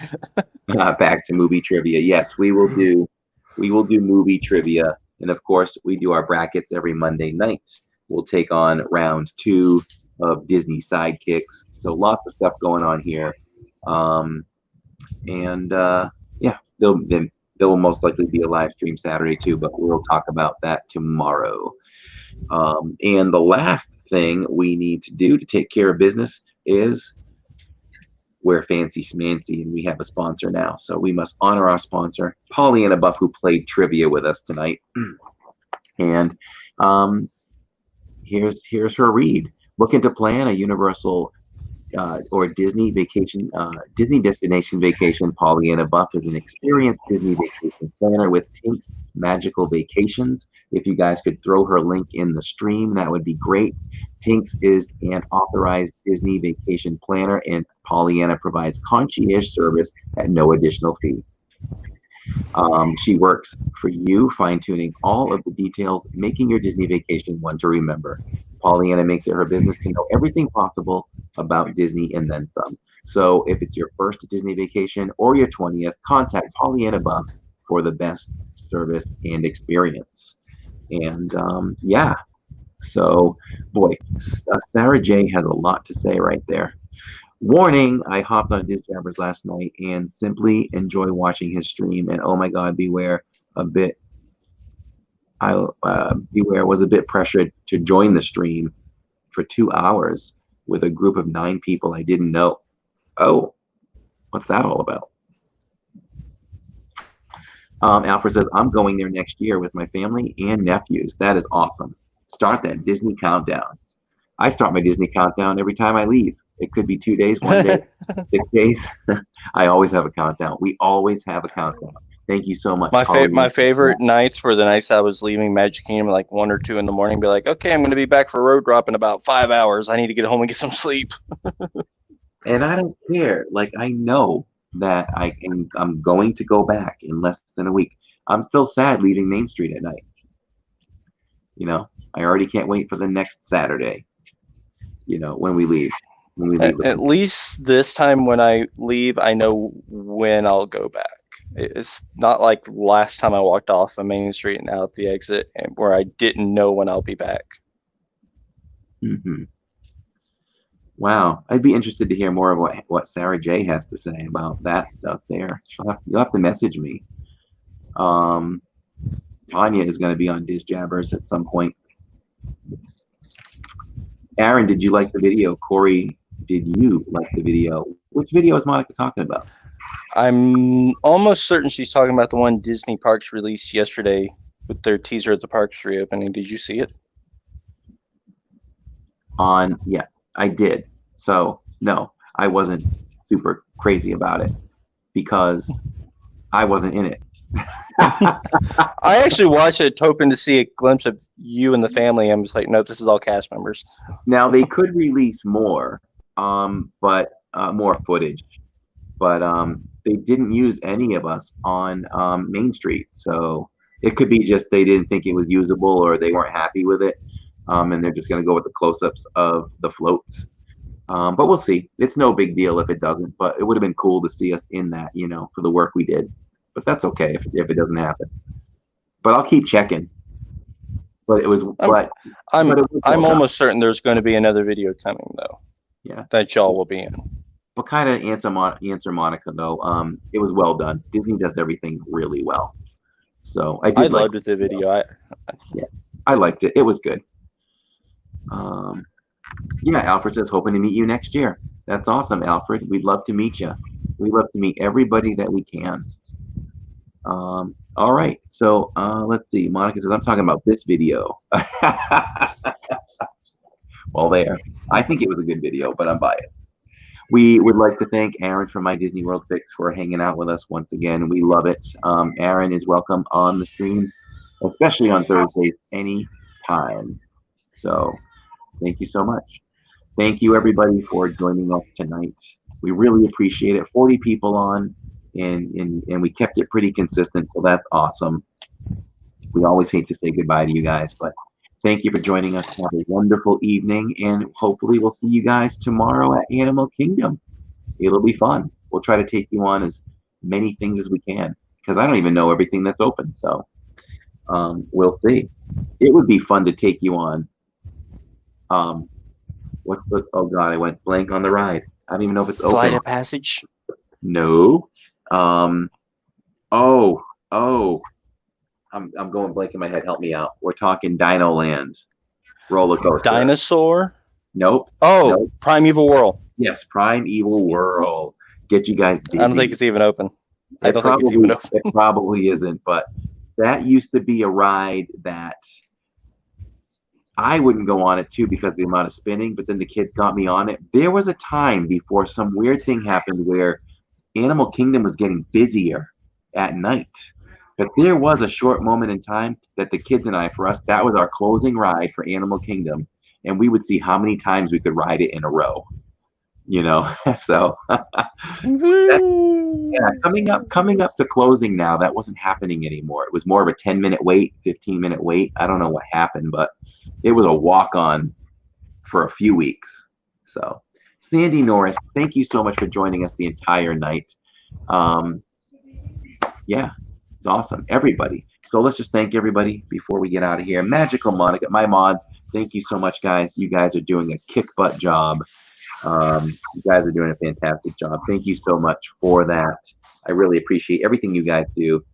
Back to movie trivia. Yes, we will do movie trivia. And of course, we do our brackets every Monday night. We'll take on round 2 of Disney Sidekicks. So lots of stuff going on here. Yeah, there will most likely be a live stream Saturday too, but we'll talk about that tomorrow. And the last thing we need to do to take care of business is we're fancy schmancy, and we have a sponsor now. So we must honor our sponsor, Pollyanna Buff, who played trivia with us tonight. And here's her read. Looking to plan a Universal or Disney vacation, Disney destination vacation. Pollyanna Buff is an experienced Disney vacation planner with Tink's Magical Vacations. If you guys could throw her link in the stream, that would be great. Tink's is an authorized Disney vacation planner, and Pollyanna provides concierge service at no additional fee. She works for you, fine-tuning all of the details, making your Disney vacation one to remember. Pollyanna makes it her business to know everything possible about Disney and then some. So if it's your first Disney vacation or your 20th, contact Pollyanna Buff for the best service and experience. And yeah, so boy, Sarah J has a lot to say right there. Warning, I hopped on DizJabbers last night and simply enjoy watching his stream. And oh my God, beware a bit Beware was a bit pressured to join the stream for 2 hours with a group of 9 people I didn't know. Oh, what's that all about? Alfred says, I'm going there next year with my family and nephews. That is awesome. Start that Disney countdown. I start my Disney countdown every time I leave. It could be 2 days, 1 day, 6 days. I always have a countdown. We always have a countdown. Thank you so much. My favorite nights were the nights I was leaving Magic Kingdom like 1 or 2 in the morning. Be like, okay, I'm going to be back for road drop in about 5 hours. I need to get home and get some sleep. And I don't care. Like, I know that I'm going to go back in less than a week. I'm still sad leaving Main Street at night. You know, I already can't wait for the next Saturday. You know, when we leave. At least this time when I leave, I know when I'll go back. It's not like last time I walked off of Main Street and out the exit, and where I didn't know when I'll be back. Mm-hmm. Wow, I'd be interested to hear more of what Sarah J has to say about that stuff there. You'll have to message me. Tanya is going to be on Diz Jabbers at some point. Aaron, did you like the video? Corey, did you like the video? Which video is Monica talking about? I'm almost certain she's talking about the one Disney Parks released yesterday with their teaser at the parks reopening. Did you see it? Yeah, I did. So no, I wasn't super crazy about it because I wasn't in it. I actually watched it hoping to see a glimpse of you and the family. I'm just like, no, this is all cast members. Now they could release more, but more footage, but they didn't use any of us on Main Street. So it could be just they didn't think it was usable or they weren't happy with it, and they're just going to go with the close-ups of the floats. But we'll see. It's no big deal if it doesn't, but it would have been cool to see us in that, you know, for the work we did. But that's okay if it doesn't happen. But I'll keep checking. But it was. I'm almost certain there's going to be another video coming though. Yeah. That y'all will be in. But kind of answer Monica though. It was well done. Disney does everything really well. So I loved the video. I liked it. It was good. Yeah, Alfred says hoping to meet you next year. That's awesome, Alfred. We'd love to meet you. We love to meet everybody that we can. All right, so let's see. Monica says, I'm talking about this video. Well, there. I think it was a good video, but I'm biased. We would like to thank Aaron from My Disney World Fix for hanging out with us once again. We love it. Aaron is welcome on the stream, especially on Thursdays, anytime. So thank you so much. Thank you, everybody, for joining us tonight. We really appreciate it. 40 people on. And we kept it pretty consistent, so that's awesome. We always hate to say goodbye to you guys, but thank you for joining us. Have a wonderful evening, and hopefully we'll see you guys tomorrow at Animal Kingdom. It'll be fun. We'll try to take you on as many things as we can, because I don't even know everything that's open, so we'll see. It would be fun to take you on. Oh God, I went blank on the ride. I don't even know if it's open. Flight of Passage? No. I'm going blank in my head. Help me out. We're talking Dino Land roller coaster. Dinosaur? Nope. Oh, nope. Primeval World. Yes, Primeval World. Get you guys dizzy. I don't think it's even open. It probably isn't, but that used to be a ride that I wouldn't go on it too because of the amount of spinning, but then the kids got me on it. There was a time before some weird thing happened where Animal Kingdom was getting busier at night. But there was a short moment in time that the kids and I, for us, that was our closing ride for Animal Kingdom. And we would see how many times we could ride it in a row. You know, so yeah, coming up to closing now, that wasn't happening anymore. It was more of a 10-minute wait, 15-minute wait. I don't know what happened, but it was a walk-on for a few weeks. So Sandy Norris, thank you so much for joining us the entire night. Yeah, it's awesome. Everybody. So let's just thank everybody before we get out of here. Magical Monica, my mods, thank you so much, guys. You guys are doing a kick-butt job. You guys are doing a fantastic job. Thank you so much for that. I really appreciate everything you guys do.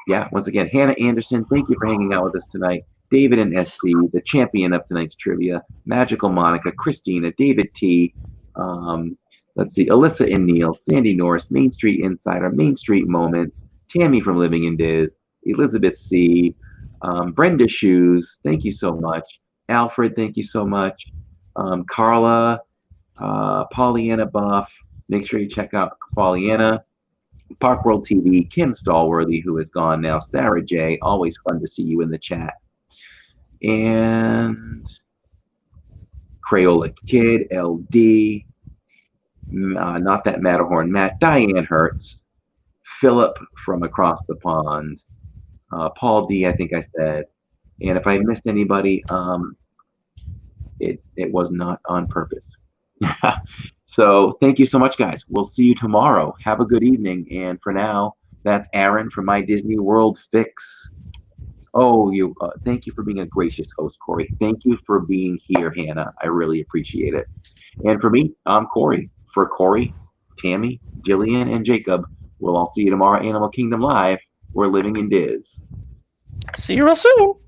Yeah, once again, Hannah Anderson, thank you for hanging out with us tonight. David and SC, the champion of tonight's trivia. Magical Monica, Christina, David T. Let's see, Alyssa and Neil, Sandy Norris, Main Street Insider, Main Street Moments, Tammy from Living in Diz, Elizabeth C. Brenda Shoes, thank you so much. Alfred, thank you so much. Carla, Pollyanna Buff, make sure you check out Pollyanna. Park World TV, Kim Stallworthy, who is gone now, Sarah J. Always fun to see you in the chat. And Crayola Kid, LD, Not That Matterhorn Matt, Diane Hertz, Philip from across the pond, Paul D, I think I said. And if I missed anybody, it was not on purpose. So thank you so much, guys. We'll see you tomorrow. Have a good evening. And for now, that's Aaron from My Disney World Fix. Oh, thank you for being a gracious host, Corey. Thank you for being here, Hannah. I really appreciate it. And for me, I'm Corey. For Corey, Tammy, Jillian, and Jacob, we'll all see you tomorrow at Animal Kingdom Live. We're living in Diz. See you real soon.